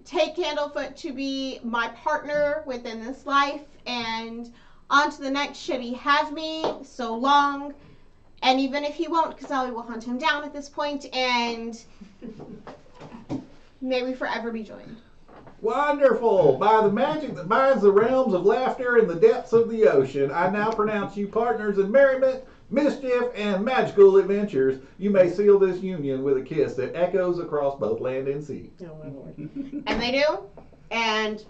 take Candlefoot to be my partner within this life, and on to the next should he have me so long. And even if he won't, Kazali will hunt him down at this point, and may we forever be joined. Wonderful! By the magic that binds the realms of laughter in the depths of the ocean, I now pronounce you partners in merriment, mischief, and magical adventures. You may seal this union with a kiss that echoes across both land and sea. And they do, and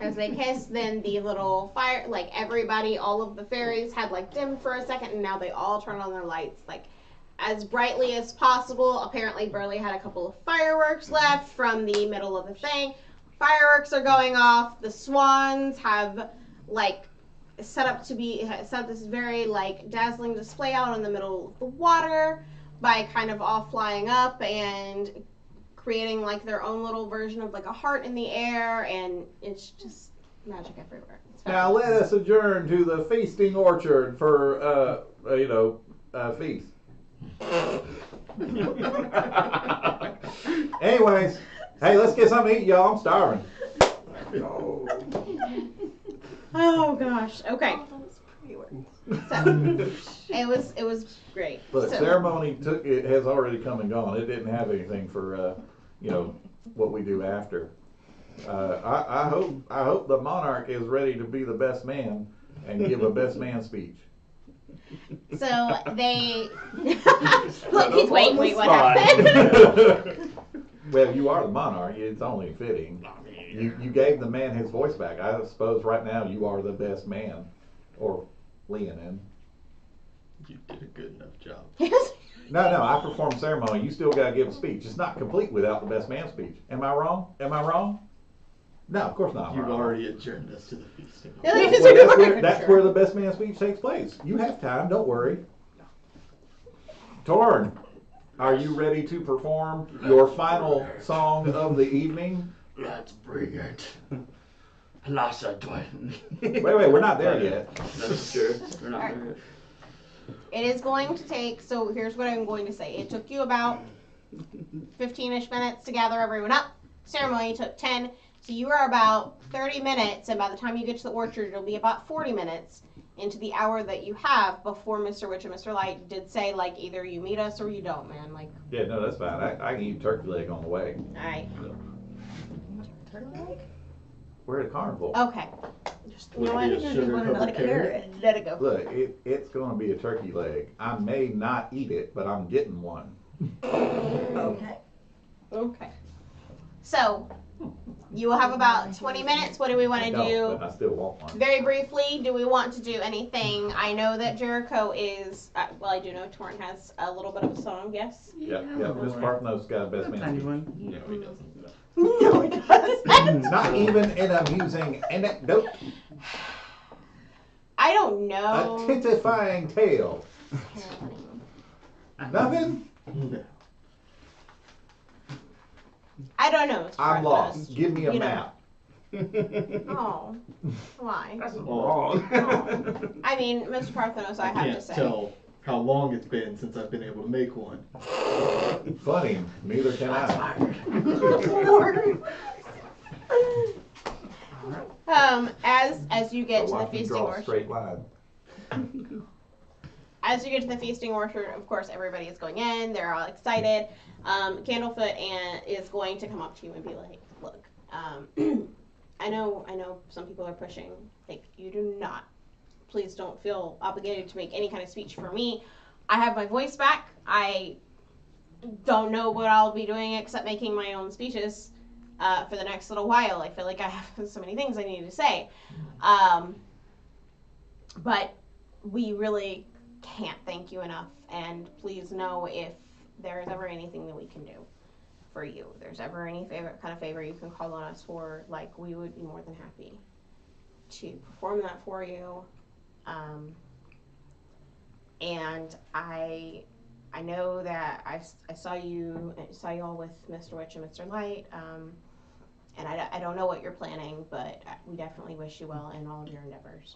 as they kiss, then the little fire, like everybody, all of the fairies had like dimmed for a second, and now they all turn on their lights like as brightly as possible. Apparently Burley had a couple of fireworks left from the middle of the thing. Fireworks are going off. The swans have like set up this very like dazzling display out in the middle of the water by kind of all flying up and creating like their own little version of like a heart in the air, and it's just magic everywhere. Now let us adjourn to the feasting orchard for feast. Anyways, hey, let's get something to eat, y'all. I'm starving. Oh gosh. Okay. So it was great. Look, ceremony has already come and gone. It didn't have anything for what we do after. I hope the monarch is ready to be the best man and give a best man speech. So they look. He's wait. What happened? Well, you are the monarch. It's only fitting. You gave the man his voice back. I suppose right now you are the best man, or Leonin. You did a good enough job. No, I perform ceremony. You still gotta give a speech. It's not complete without the best man speech. Am I wrong? No, of course not. You've wrong. already adjourned us to the feasting. Yeah, That's where the best man speech takes place. You have time, don't worry. Torn, are you ready to perform your final song of the evening? Let's bring it. Lassa Dwayne. Wait, we're not there yet. That's true. We're not there yet. It is going to take, so here's what I'm going to say. It took you about 15-ish minutes to gather everyone up. Ceremony took 10. So you are about 30 minutes, and by the time you get to the orchard, it'll be about 40 minutes into the hour that you have before Mr. Witch and Mr. Light did say, like, either you meet us or you don't, man. Like, Yeah, no, that's fine. I can eat turkey leg on the way. alright. We're at a carnival. Okay. You know what? Would it be a sugar-coated Let it go. carrot? Let it go. Look, it's going to be a turkey leg. I may not eat it, but I'm getting one. Okay. Okay. So, you will have about 20 minutes. What do we want to do? But I still want one. Very briefly, do we want to do anything? I know that Jericho is, well, I do know Torn has a little bit of a song, yes? Yeah. Miss Partheno's got a best man Tiny speech. one. No, he doesn't. No, it doesn't. Not even an amusing anecdote. I don't A know. titifying tale. Nothing? No. I don't know. Mr. I'm Parthenos. lost. Give me a You know. map. Oh, why? That's Oh. wrong. I mean, Mr. Parthenos, I have to can't say. tell how long it's been since I've been able to make one. Funny. Neither can I. As you get to the Watch me feasting draw a orchard, straight line. as you get to the feasting orchard, of course, everybody is going in. They're all excited. Candlefoot is going to come up to you and be like, "Look, I know some people are pushing. Like, you do not. Please don't feel obligated to make any kind of speech for me. I have my voice back. I don't know what I'll be doing except making my own speeches for the next little while. I feel like I have so many things I need to say. But we really can't thank you enough. And please know if there is ever anything that we can do for you, if there's ever any kind of favor you can call on us for, like, we would be more than happy to perform that for you. And I know that I saw you all with Mr. Witch and Mr. Light, and I don't know what you're planning, but we definitely wish you well in all of your endeavors.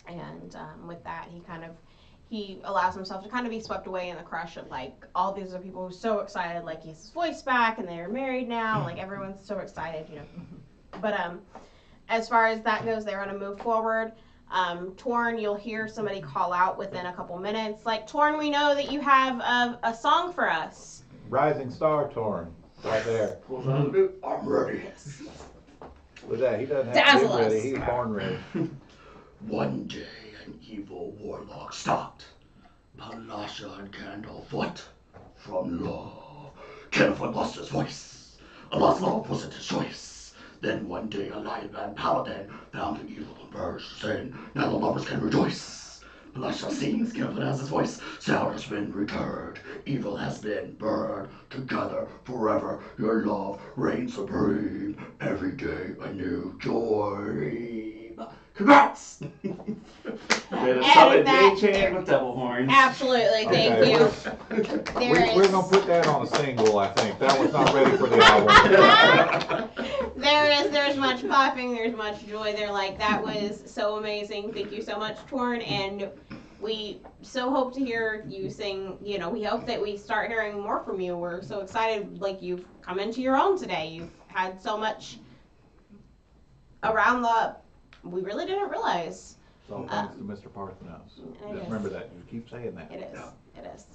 And with that, he allows himself to kind of be swept away in the crush of, like, all these other people who are so excited, like, he has his voice back and they're married now, like, everyone's so excited, you know. But as far as that goes, they're going to move forward. Torn, you'll hear somebody call out within a couple minutes, like, Torn, we know that you have a song for us. Rising star, Torn. Right there. Pulls out the boot. I'm ready. Look at that. He doesn't have to Dazzle be ready. us. He's born ready. One day an evil warlock stopped Palasha and Candlefoot from law. Candlefoot lost his voice. Alas, love wasn't his choice. Then one day a lion man paladin found the evil and purged sin. Now the lovers can rejoice. Palasha sings, Candlefoot has his voice. Sound has been returned. Evil has been burned. Together forever your love reigns supreme. Every day a new joy. Congrats! With And a solid that- day chain with devil horns. Absolutely, thank Okay, you. We're going to put that on a single, I think. That was not ready for the album. There's much clapping, there's much joy. They're like, that was so amazing. Thank you so much, Torn. And we so hope to hear you sing. You know, we hope that we start hearing more from you. We're so excited. Like, you've come into your own today. You've had so much around we really didn't realize. It's all thanks to Mr. Parthenos. It Just is. remember that. You keep saying that. It is.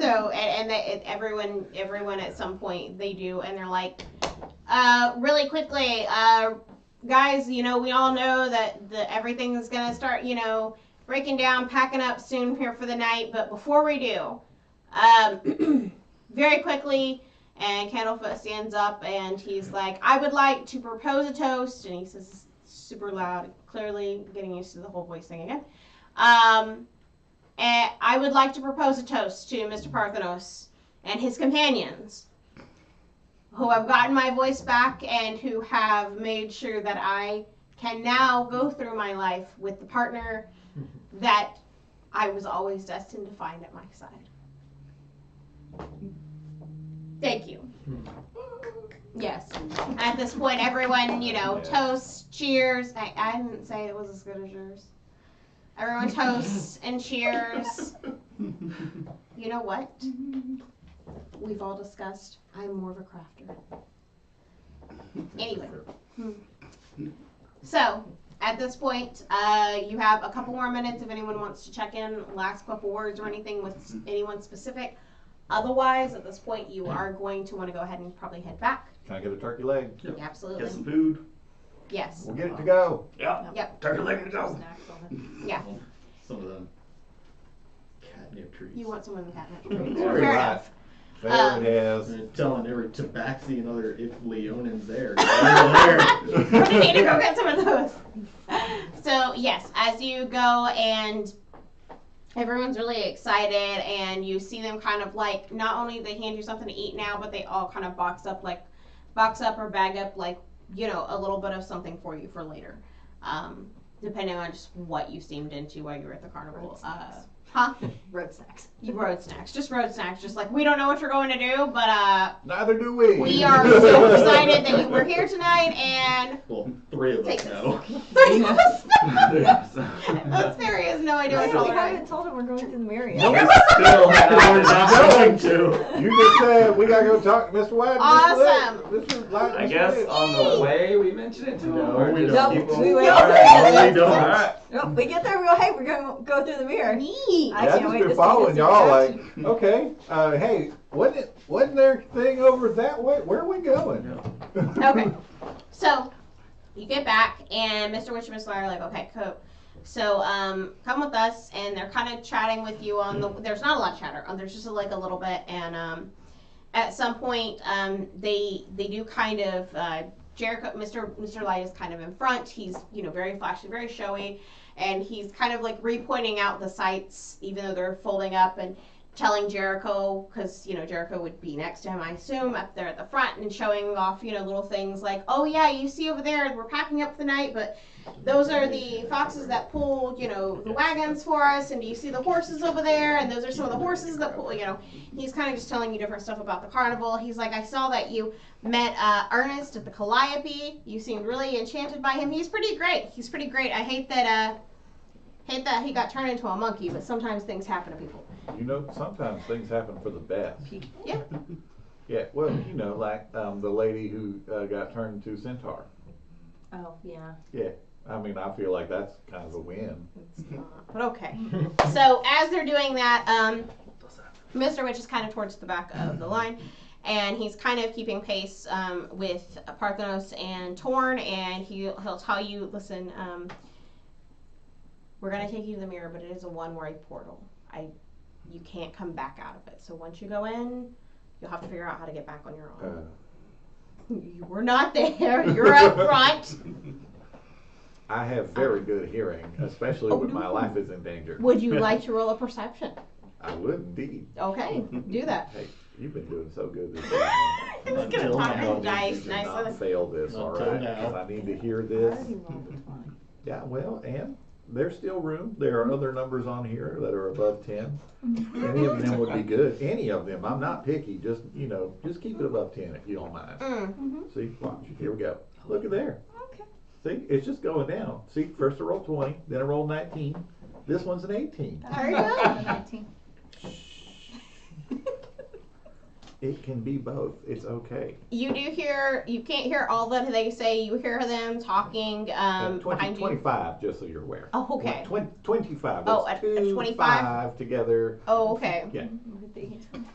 So, everyone at some point they do, and they're like, really quickly, guys, you know, we all know that everything is gonna start, you know, breaking down, packing up soon here for the night. But before we do, very quickly, and Candlefoot stands up and he's like, I would like to propose a toast, and he says super loud, clearly getting used to the whole voice thing again. And I would like to propose a toast to Mr. Parthenos and his companions, who have gotten my voice back and who have made sure that I can now go through my life with the partner that I was always destined to find at my side. Thank you. Yes. At this point, everyone, toasts, cheers. I didn't say it was as good as yours. Everyone toasts and cheers. You know what? We've all discussed I'm more of a crafter. Anyway. So, at this point, you have a couple more minutes if anyone wants to check in, last couple words or anything with anyone specific. Otherwise, at this point, you are going to want to go ahead and probably head back. Can I get a turkey leg? Yep. Yeah, absolutely. Get some food. Yes. We'll get it to go. Yep. Turkey leg to go. Snacks on it. Yeah. Some of them catnip treats. You want some of the catnip treats. Very Fair right. enough. There it is. They're telling every tabaxi and other if Leonins there. We need to go get some of those. So, yes, as you go and everyone's really excited and you see them kind of like, not only they hand you something to eat now, but they all kind of box up or bag up like, a little bit of something for you for later. Depending on just what you seemed into while you were at the carnival. Road snacks. Road snacks. Just road snacks. Just like, we don't know what you're going to do, but Neither do we. we are so excited that you were here tonight and Well, 3 of us know. 3 of us. Yeah. That's fair. He has no idea I what's all haven't right. told him we're going through the mirror yet. Nope. Still not going to. You just said we gotta go talk to Mr. White. Awesome. Mr. White. I guess on the way we mention it to him. No, or we just don't. keep No, on- we wait. All right. No, we don't. All right. Nope, we get there, we go, hey, we're going to go through the mirror. Neat. I Yeah, I've can't just wait been to see following this y'all like, interaction. okay, hey, wasn't there a thing over that way? Where are we going? Okay. So, you get back, and Mr. Witch and Miss Larry are like, okay, cool. So, come with us, and they're kind of chatting with you on the, there's not a lot of chatter, there's just like a little bit, and at some point, they do kind of, Jericho, Mr. Light is kind of in front, he's, very flashy, very showy, and he's kind of like re-pointing out the sights, even though they're folding up, and telling Jericho, because, Jericho would be next to him, I assume, up there at the front, and showing off, little things like, oh yeah, you see over there, we're packing up for the night, but those are the foxes that pull, the wagons for us, and do you see the horses over there, and those are some of the horses that pull, he's kind of just telling you different stuff about the carnival. He's like, I saw that you met Ernest at the Calliope, you seemed really enchanted by him. He's pretty great. I hate that he got turned into a monkey, but sometimes things happen to people. Sometimes things happen for the best. Yeah. Yeah, well, like the lady who got turned into centaur. Oh, yeah. Yeah, I mean, I feel like that's kind of a win. It's not. But okay. So as they're doing that, Mr. Witch is kind of towards the back of the line, and he's kind of keeping pace with Parthenos and Torn, and he'll tell you, listen, we're going to take you to the mirror, but it is a one-way portal. You can't come back out of it. So once you go in, you'll have to figure out how to get back on your own. You were not there. You're up front. I have very good hearing, especially when my life is in danger. Would you like to roll a perception? I would indeed. Okay, do that. Hey, you've been doing so good this Just gonna Until talk now. to dice. Do Nice. not fail this, all Until right? now. Because I need to hear I this. already rolled a 20. Yeah, well, and there's still room. There are other numbers on here that are above 10. Any of them would be good. Any of them. I'm not picky. Just, just keep it above 10 if you don't mind. See, watch. Here we go. Look at there. Okay. See, it's just going down. See, first I rolled 20, then I rolled 19. This one's an 18. There you go. 19. It can be both. It's okay. You can't hear all that they say. You hear them talking 20, behind you. 25, just so you're aware. Oh, okay. 25. Oh, That's a 2, 25? 5 together. Oh, okay. Yeah.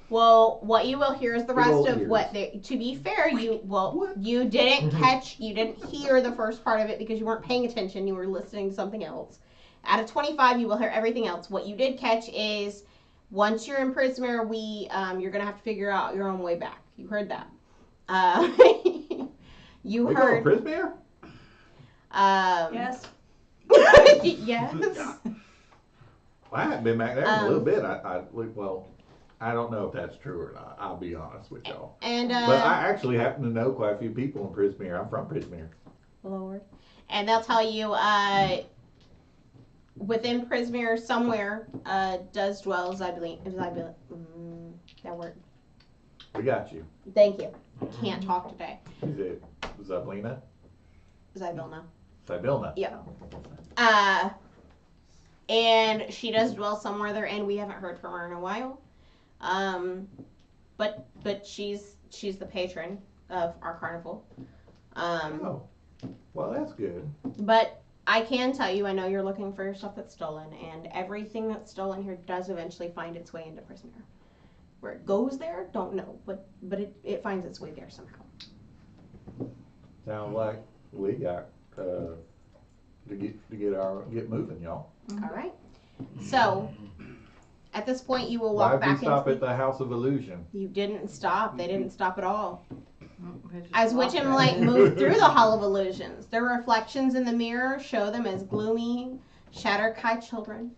Well, what you will hear is the Big rest old of ears. what they. To be fair, you What? didn't hear the first part of it because you weren't paying attention. You were listening to something else. Out of 25, you will hear everything else. What you did catch is, once you're in Prisoner, you're gonna have to figure out your own way back. You heard that. You We heard. going Prismere? Yes. Yes. Wow, I haven't been back there in a little bit. Well, I don't know if that's true or not. I'll be honest with y'all. And But I actually happen to know quite a few people in Prismere. I'm from Prismere. Lord. And they'll tell you, within Prismere somewhere, does dwell that word. We got you. Thank you. Can't talk today. Is it Zablina? Zybilna. Zybilna. Yeah. And she does dwell somewhere there, and we haven't heard from her in a while. But she's the patron of our carnival. Oh, well, that's good. But I can tell you, I know you're looking for stuff that's stolen, and everything that's stolen here does eventually find its way into Prismere. Where it goes there, don't know, but it finds its way there somehow. Sounds like we got to get moving, y'all. All right. So at this point, you will Why walk did we back. stop at the House of Illusion? You didn't stop. They didn't stop at all. We just As walked Witch and right Light in. move through the Hall of Illusions, their reflections in the mirror show them as gloomy, Shatterkai children,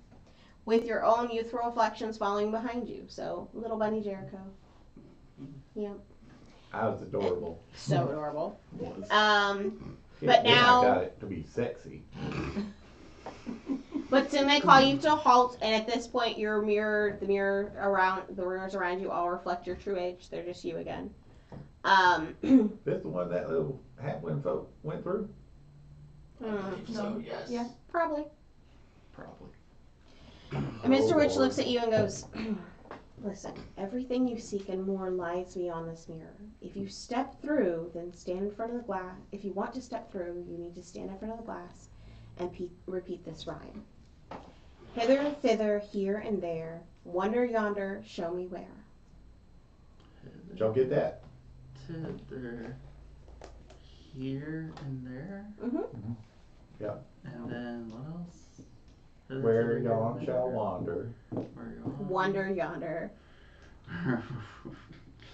with your own youthful reflections following behind you. So, little bunny Jericho. Yeah, I was adorable. so adorable. Was. But Yeah, now- I got it to be sexy. But soon they call you to a halt, and at this point, the mirrors around you all reflect your true age. They're just you again. This the one that little halfling folk went through? So, yes. Yeah, probably. Probably. And Mr. Oh, Witch Lord. looks at you and goes, listen, everything you seek and more lies beyond this mirror. If you step through, then stand in front of the glass. If you want to step through, you need to stand in front of the glass and repeat this rhyme. Hither, thither, here and there, wonder yonder, show me where. Did y'all get that? Thither, here and there. Mm-hmm. Yep. And then what else? Hither, Where thither, here, yon and shall there. wander. Where yon. Wonder yonder,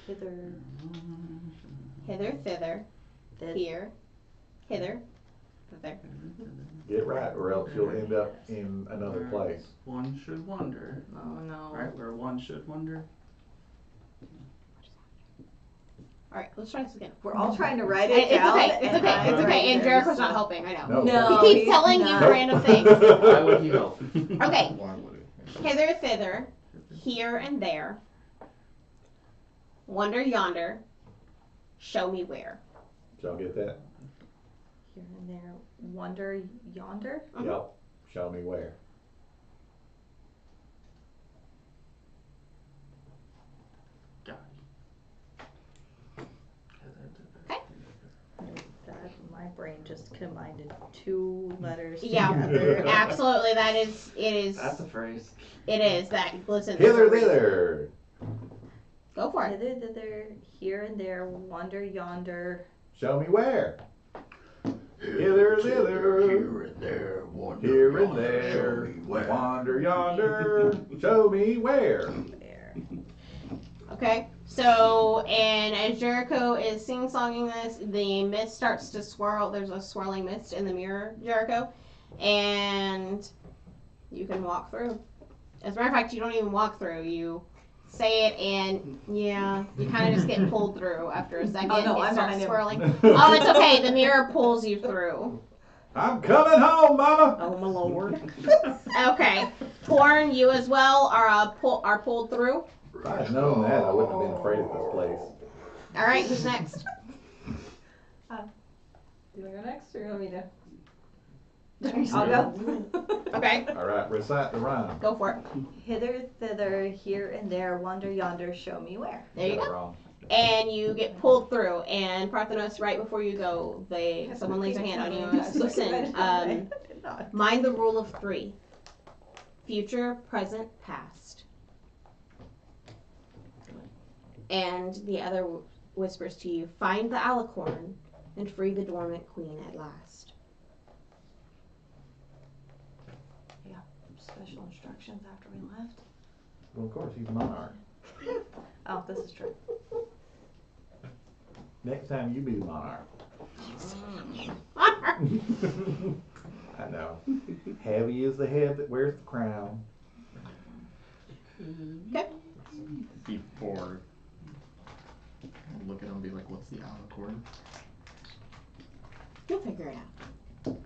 Hither, hither, thither, here, hither, thither. Get right, or else you'll end up in another Where place. One should wonder. oh no. Right, where one should wonder. All right, let's try this again. We're all trying to write It's it down. okay, it's okay, I'm it's right okay. And there Jericho's just not so- helping, I know. No, He keeps he's telling you not. random things. Why would he help? Okay, Why would it? hither, thither, here and there, wonder yonder, show me where. Did y'all get that? Here and there, wonder yonder. Mhm. Yep. Show me where. Got it. That my brain just combined two letters Yeah, together. absolutely. It is That's a phrase. that. Listen, Hither, thither. go for it. Hither, thither, here and there, wonder yonder. Show me where. Hither, thither. Here and there, wonder Here and yonder, show there. me where. Wander yonder. Show me where. There. Okay, so, and as Jericho is sing-songing this, the mist starts to swirl. There's a swirling mist in the mirror, Jericho, and you can walk through. As a matter of fact, you don't even walk through. You say it, and yeah, you kind of just get pulled through after a second. Oh, no, it I'm starts behind him. swirling. Oh, it's okay. The mirror pulls you through. I'm coming home, mama. Oh my lord. Okay, Torn, you as well are pulled through. If I had known that, I wouldn't have been afraid of this place. All right, who's next? Do you want to go next, or you want me to? I'll I'll go. Okay, All right, recite the rhyme. go for it. Hither, thither, here and there, wonder yonder, show me where. There you Got it go. wrong. And you get pulled through. And Parthenos, right before you go, someone lays a hand on you and goes, listen, mind the rule of 3. Future, present, past. And the other whispers to you, find the alicorn and free the dormant queen at last. Special instructions after we left. Well, of course, he's monarch. Oh, this is true. Next time, you be the monarch. I know. Heavy is the head that wears the crown. Okay. Before look at him and be like, what's the alicorn? You'll figure it out.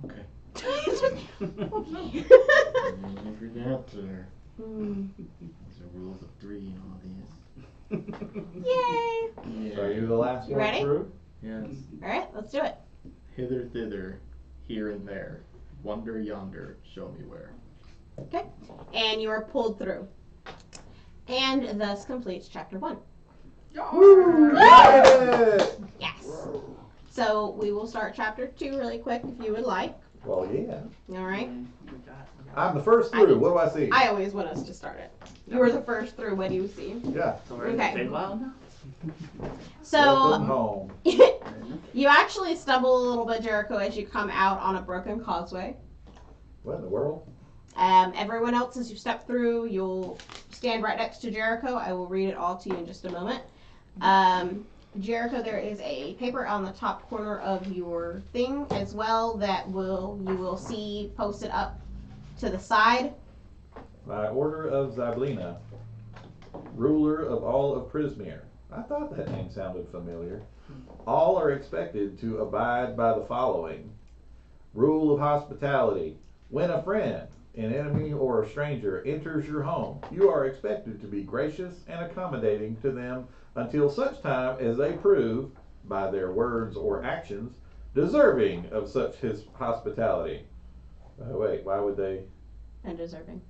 Okay. Okay. I forgot to. There's a rules of 3 and all these. Yay! So you're the last You one ready? through? Yes. Alright, let's do it. Hither, thither, here and there. Wonder yonder, show me where. Okay. And you are pulled through. And thus completes chapter 1. Woo! Yes. So we will start chapter 2 really quick if you would like. Well, yeah. Alright. I'm the first through. What do I see? I always want us to start it. You were the first through. What do you see? Yeah. So we're in the Okay. Feywild now? Welcome So home. you actually stumble a little bit, Jericho, as you come out on a broken causeway. What in the world? Everyone else, as you step through, you'll stand right next to Jericho. I will read it all to you in just a moment. Jericho, there is a paper on the top corner of your thing as well that you will see posted up to the side. By order of Zyblina, ruler of all of Prismere. I thought that name sounded familiar. All are expected to abide by the following. Rule of hospitality. When a friend, an enemy, or a stranger enters your home, you are expected to be gracious and accommodating to them until such time as they prove, by their words or actions, deserving of such his hospitality. Wait, why would they? Undeserving.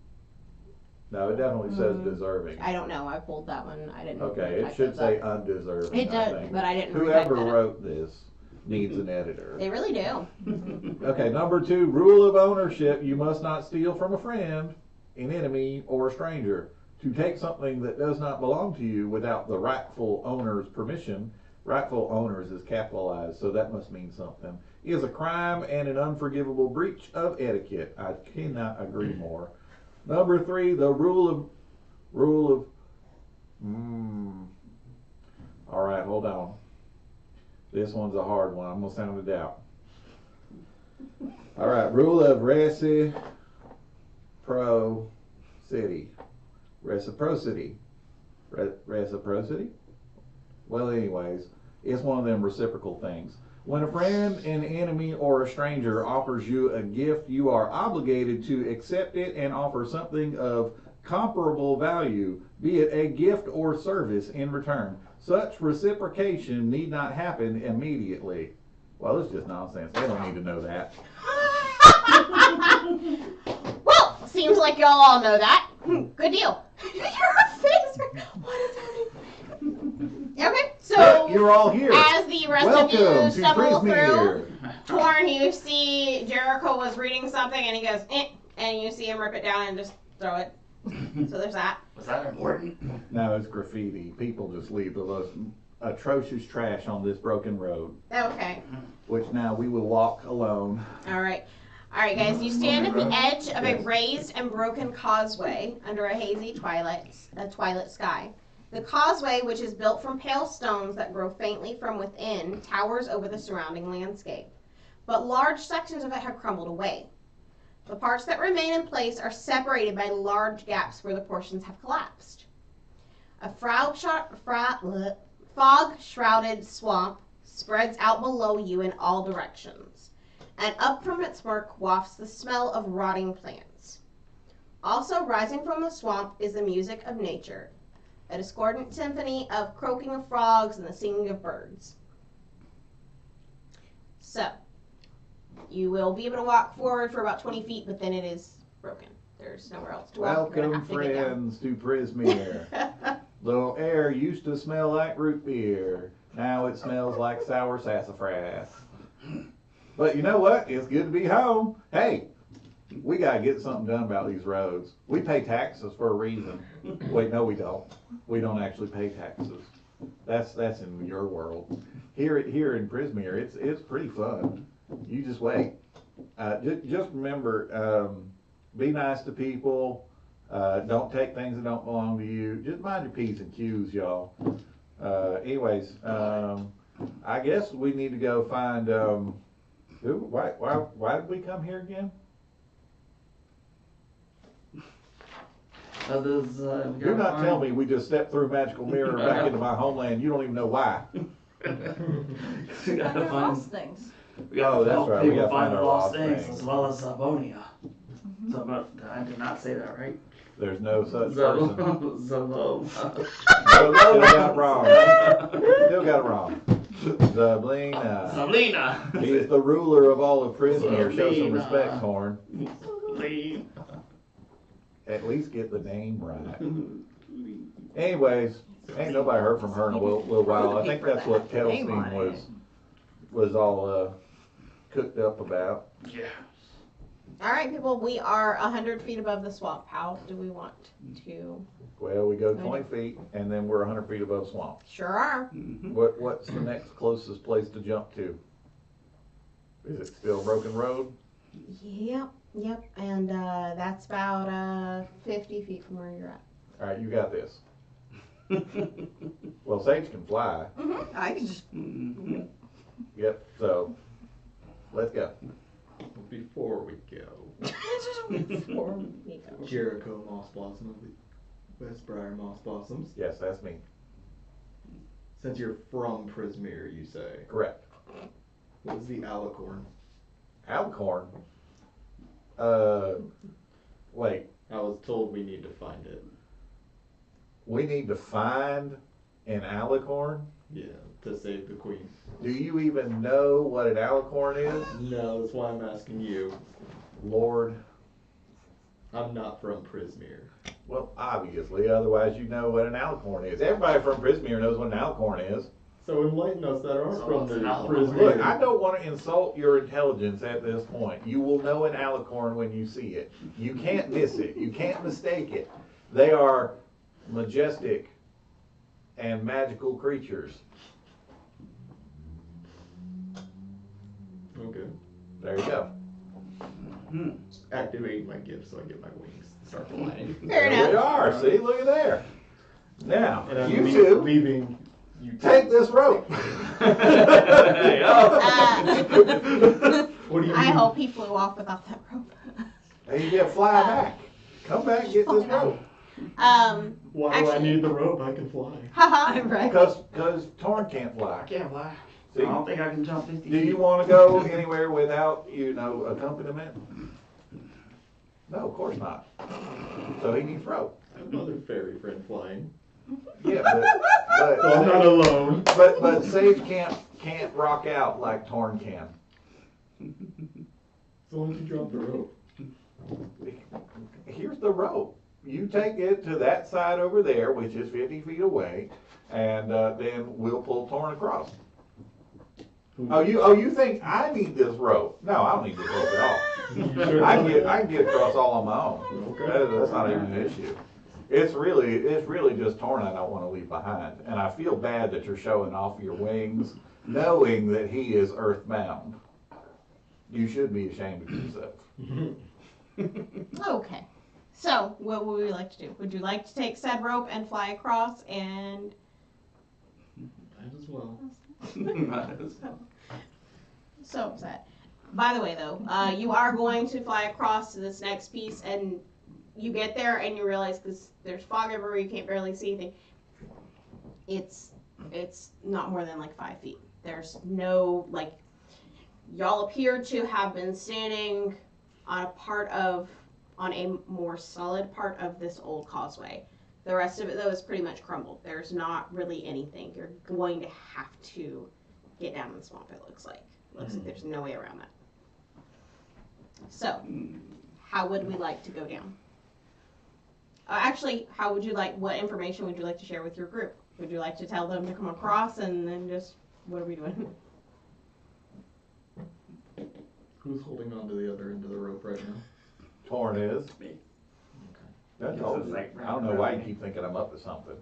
No, it definitely says deserving. I don't know. I pulled that one. I didn't. Okay, it type should those say up. undeserving. It I does, think. but I didn't. Whoever retype that up. wrote this needs an editor. They really do. Okay, number 2, rule of ownership. You must not steal from a friend, an enemy, or a stranger. To take something that does not belong to you without the rightful owner's permission, rightful owners is capitalized, so that must mean something, is a crime and an unforgivable breach of etiquette. I cannot agree more. Number 3, the rule of all right, hold on. This one's a hard one. I'm gonna sound it out. All right, rule of reciprocity. Reciprocity. Reciprocity? Well, anyways, it's one of them reciprocal things. When a friend, an enemy, or a stranger offers you a gift, you are obligated to accept it and offer something of comparable value, be it a gift or service in return. Such reciprocation need not happen immediately. Well, it's just nonsense. They don't need to know that. Well, seems like y'all all know that. Good deal. Your face. What is happening? Okay, so You're all here. as the rest Welcome of you to stumble through, Prismere. Torn, you see Jericho was reading something and he goes, and you see him rip it down and just throw it. So there's that. Was that important? No, it's graffiti. People just leave the most atrocious trash on this broken road, Okay. which now we will walk alone. All right. All right, guys. You stand at the edge of a Yes. raised and broken causeway under a hazy twilight sky. The causeway, which is built from pale stones that grow faintly from within, towers over the surrounding landscape. But large sections of it have crumbled away. The parts that remain in place are separated by large gaps where the portions have collapsed. A fog-shrouded swamp spreads out below you in all directions, and up from its murk wafts the smell of rotting plants. Also rising from the swamp is the music of nature, a discordant symphony of croaking of frogs and the singing of birds. So, you will be able to walk forward for about 20 feet, but then it is broken. There's nowhere else to walk. You're gonna Welcome, have to get down. friends, to Prismere. The air used to smell like root beer. Now it smells like sour sassafras. But you know what? It's good to be home. Hey, we got to get something done about these roads. We pay taxes for a reason. Wait, no, we don't. We don't actually pay taxes. That's in your world. Here in Prismere, it's pretty fun. You just wait. Just remember, be nice to people. Don't take things that don't belong to you. Just mind your P's and Q's, y'all. Anyways, I guess we need to go find who? Why did we come here again? Others, we Do gotta not find- tell me we just stepped through magical mirror back into my homeland. You don't even know why. we Find gotta your find. lost things. We gotta Oh, that's help right, we people gotta find find the our lost lost things things. as well as Zabonia. I did not say that right. There's no such person. Zabo. Still got it wrong. Still got it wrong. Zablina. Zablina. He's the ruler of all of Prismere. Show some Zablina. respect, Horn. Zablina. At least get the name right. Anyways, ain't nobody heard from her in a little while. I think that's what Kettlestein was all cooked up about. Yeah. All right, people, we are 100 feet above the swamp. How do we want to? Well, we go 20 feet and then we're 100 feet above swamp. Sure are. What's the next closest place to jump to? Is it still Broken Road? Yep. And that's about 50 feet from where you're at. All right, you got this. Well, Sage can fly. I can just. Yep. So let's go. Before we go, Before we go. Jericho Moss Blossom of the Westbriar Moss Blossoms. Yes, that's me. Since you're from Prismere, you say. Correct. What is the alicorn? Alicorn. Wait. I was told we need to find it. We need to find an alicorn. Yeah, to save the queen. Do you even know what an alicorn is? No, that's why I'm asking you. Lord. I'm not from Prismere. Well, obviously, otherwise you know what an alicorn is. Everybody from Prismere knows what an alicorn is. So enlighten us that aren't So from what's the an alicorn? Look, Prismere. I don't want to insult your intelligence at this point. You will know an alicorn when you see it. You can't miss it. You can't mistake it. They are majestic and magical creatures. Okay. There you go. Activate my gift so I get my wings. Start flying. Fair There we enough. are. See, look at there. Now, And I'm you two leaving you take this rope. What do you I mean? hope he flew off without that rope. And you get fly back. Come back and get this rope. Why do I Actually- need the rope? I can fly. Haha. Right. Because Torn can't I fly. can't lie. See? I don't think I can jump 50 Do you feet. want to go anywhere without, accompaniment? No, of course not. So he needs rope. I have another fairy friend flying. Yeah, So I'm not alone. but Sage can't rock out like Torn can. So why don't you drop the rope? Here's the rope. You take it to that side over there, which is 50 feet away, and then we'll pull Torn across. Oh, you think I need this rope? No, I don't need this rope at all. You sure I about can get across all on my own. Okay. That's not even an issue. It's really just Torn I don't want to leave behind, and I feel bad that you're showing off your wings, knowing that he is earthbound. You should be ashamed of yourself. Okay. So, what would we like to do? Would you like to take said rope and fly across and... Might as well. Might as well. So upset. By the way, though, you are going to fly across to this next piece, and you get there and you realize, because there's fog everywhere, you can't barely see anything. It's not more than like 5 feet. There's no, like, y'all appear to have been standing on a more solid part of this old causeway. The rest of it, though, is pretty much crumbled. There's not really anything. You're going to have to get down in the swamp, it looks like. Looks like there's no way around that. So, how would we like to go down? Actually, what information would you like to share with your group? Would you like to tell them to come across and then just, what are we doing? Who's holding on to the other end of the rope right now? Torn is. Me. I This told is you. like I don't know why you keep thinking I'm up to something.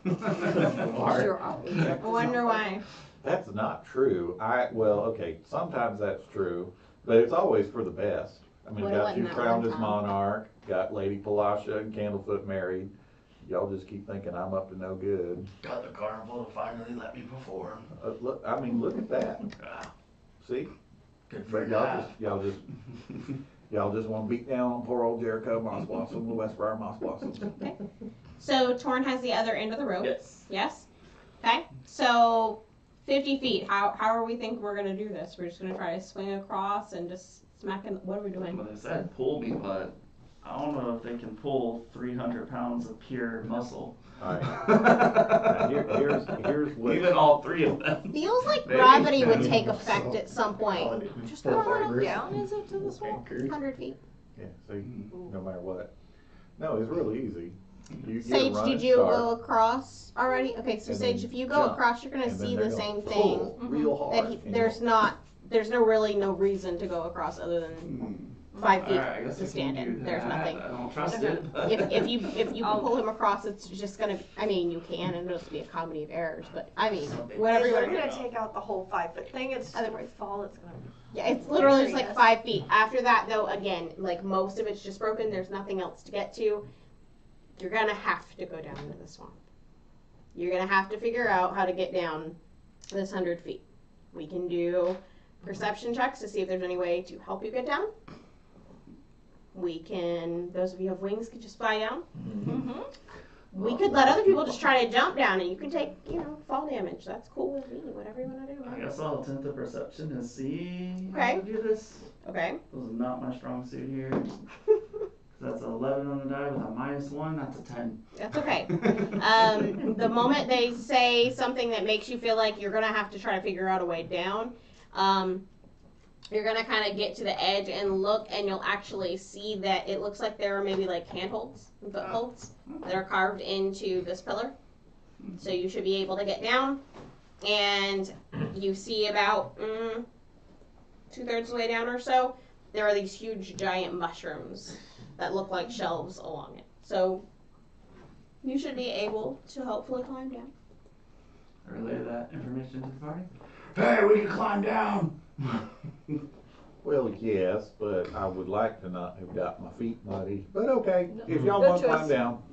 Sure, I wonder why. That's not true. Okay, sometimes that's true, but it's always for the best. I mean, Well, it got wasn't you that crowned one as time. monarch, got Lady Palasha and Candlefoot married. Y'all just keep thinking I'm up to no good. Got the carnival to finally let me perform. Look at that. Ah, See? good for Y'all just Y'all just want to beat down on poor old Jericho Moss Blossom, the Westbriar Moss Blossom. Okay. So Torn has the other end of the rope. Yes. Yes? Okay. So 50 feet. How are we think we're gonna do this? We're just gonna try to swing across and just smack in. What are we doing? Well, they said pull me, but I don't know if they can pull 300 pounds of pure muscle. Alright. Now, here's what. Even all three of them. Feels like Maybe. gravity would take effect at some point. Just how far down is it to the swamp? 100 feet. Yeah, see, no matter what. No, it's really easy. You Sage, run did and you start, go across already? Okay, so and Sage, then if you go jump, across, you're gonna and then see they're the gonna same pull thing. real hard. That and there's you'll- not, there's no reason to go across other than 5 feet Alright, I guess to we stand can in. do There's that. nothing. I don't trust it. But If you pull him across, it's just gonna. I mean, you can, and it'll just be a comedy of errors. But I mean, whatever you They're want to do. gonna take out the whole 5-foot thing. It's just Otherwise- a fall. It's gonna. Yeah, it's literally just like Yes. 5 feet. After that, though, again, like most of it's just broken. There's nothing else to get to. You're gonna have to go down into the swamp. You're gonna have to figure out how to get down this 100 feet. We can do perception checks to see if there's any way to help you get down. We can, those of you who have wings could just fly down. Mm-hmm. We could let other people just try to jump down and you can take, fall damage. That's cool with me, whatever you want to do. I guess I'll attempt the perception and see Okay. how to do this. Okay. This is not my strong suit here. That's 11 on the die with a -1. That's a 10. That's okay. The moment they say something that makes you feel like you're going to have to try to figure out a way down, you're going to kind of get to the edge and look, and you'll actually see that it looks like there are maybe like handholds, footholds, that are carved into this pillar. So you should be able to get down, and you see about 2/3 of the way down or so, there are these huge giant mushrooms that look like shelves along it. So you should be able to hopefully climb down. I relay that information to the party. Hey, we can climb down. Well, yes, but I would like to not have got my feet muddy. But okay, if y'all Good want to climb choice. down,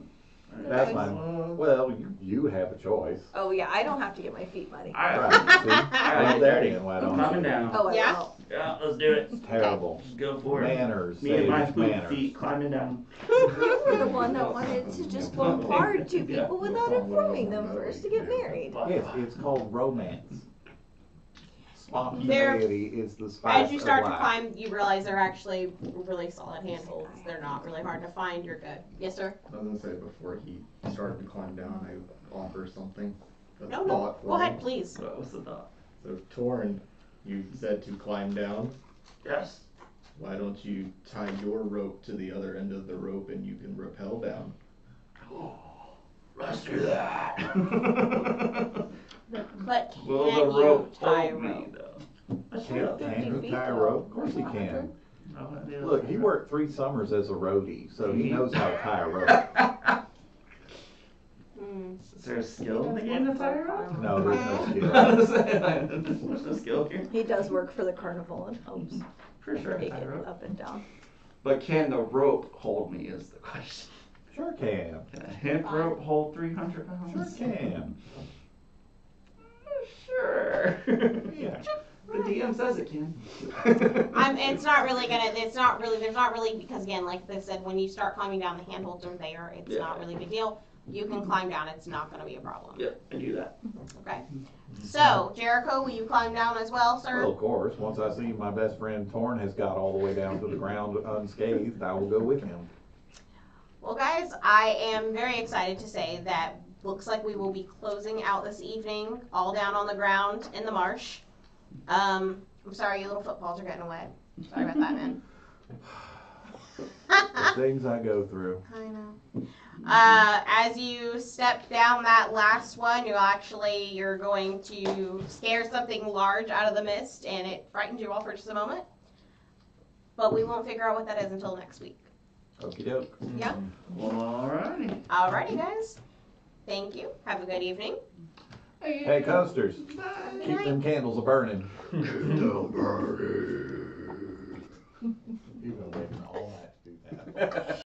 that's fine. Well, you have a choice. Oh yeah, I don't have to get my feet muddy. Right, Alright. see? Well, there then, why I'm don't coming you? down. Oh, I Yeah? will. Yeah, let's do it. It's terrible. Just go for it. Manners, Me and my Sage, poop manners. feet climbing down. You were the one that wanted to just bombard two people without informing them first to get married. Yes, it's called romance. Spontaneity is the spice As you start of to life. climb, you realize they're actually really solid handholds. They're not really hard to find. You're good. Yes, sir? I was gonna say before he started to climb down, I offer something. A No. thought for Go ahead, him. please. What was the thought? So Torn, you said to climb down. Yes. Why don't you tie your rope to the other end of the rope and you can rappel down? Oh, let's do that. But Will can the rope you tie a hold me rope? though? Let's Can, do it. can you 50 tie a feet, rope? Of though. course he can. I wanna do Look, it. he worked 3 summers as a roadie, so he knows how to tie a rope. Is there a skill in the game to tie a rope? No, there's no skill. There's no skill here. He does work for the carnival and helps For sure. take Tie a it rope. up and down. But can the rope hold me is the question. Sure can. Can a hemp rope hold 300 Sure pounds? can. Sure. Yeah. The DM says it can. It's not really gonna, there's not really, because again, like they said, when you start climbing down, the handholds are there. It's not really a big deal. You can climb down. It's not gonna be a problem. Yeah, I do that. Okay. So, Jericho, will you climb down as well, sir? Well, of course, once I see my best friend Torn has got all the way down to the ground unscathed, I will go with him. Well, guys, I am very excited to say that looks like we will be closing out this evening all down on the ground in the marsh. I'm sorry, your little footballs are getting wet. Sorry about that, man. The things I go through. I know. As you step down that last one, you're going to scare something large out of the mist, and it frightens you all for just a moment. But we won't figure out what that is until next week. Okie doke. Yeah? Alrighty. Alrighty, guys. Thank you. Have a good evening. Hey, coasters, Good keep night. them candles a burning. Candle burning. You've been waiting all night to do that.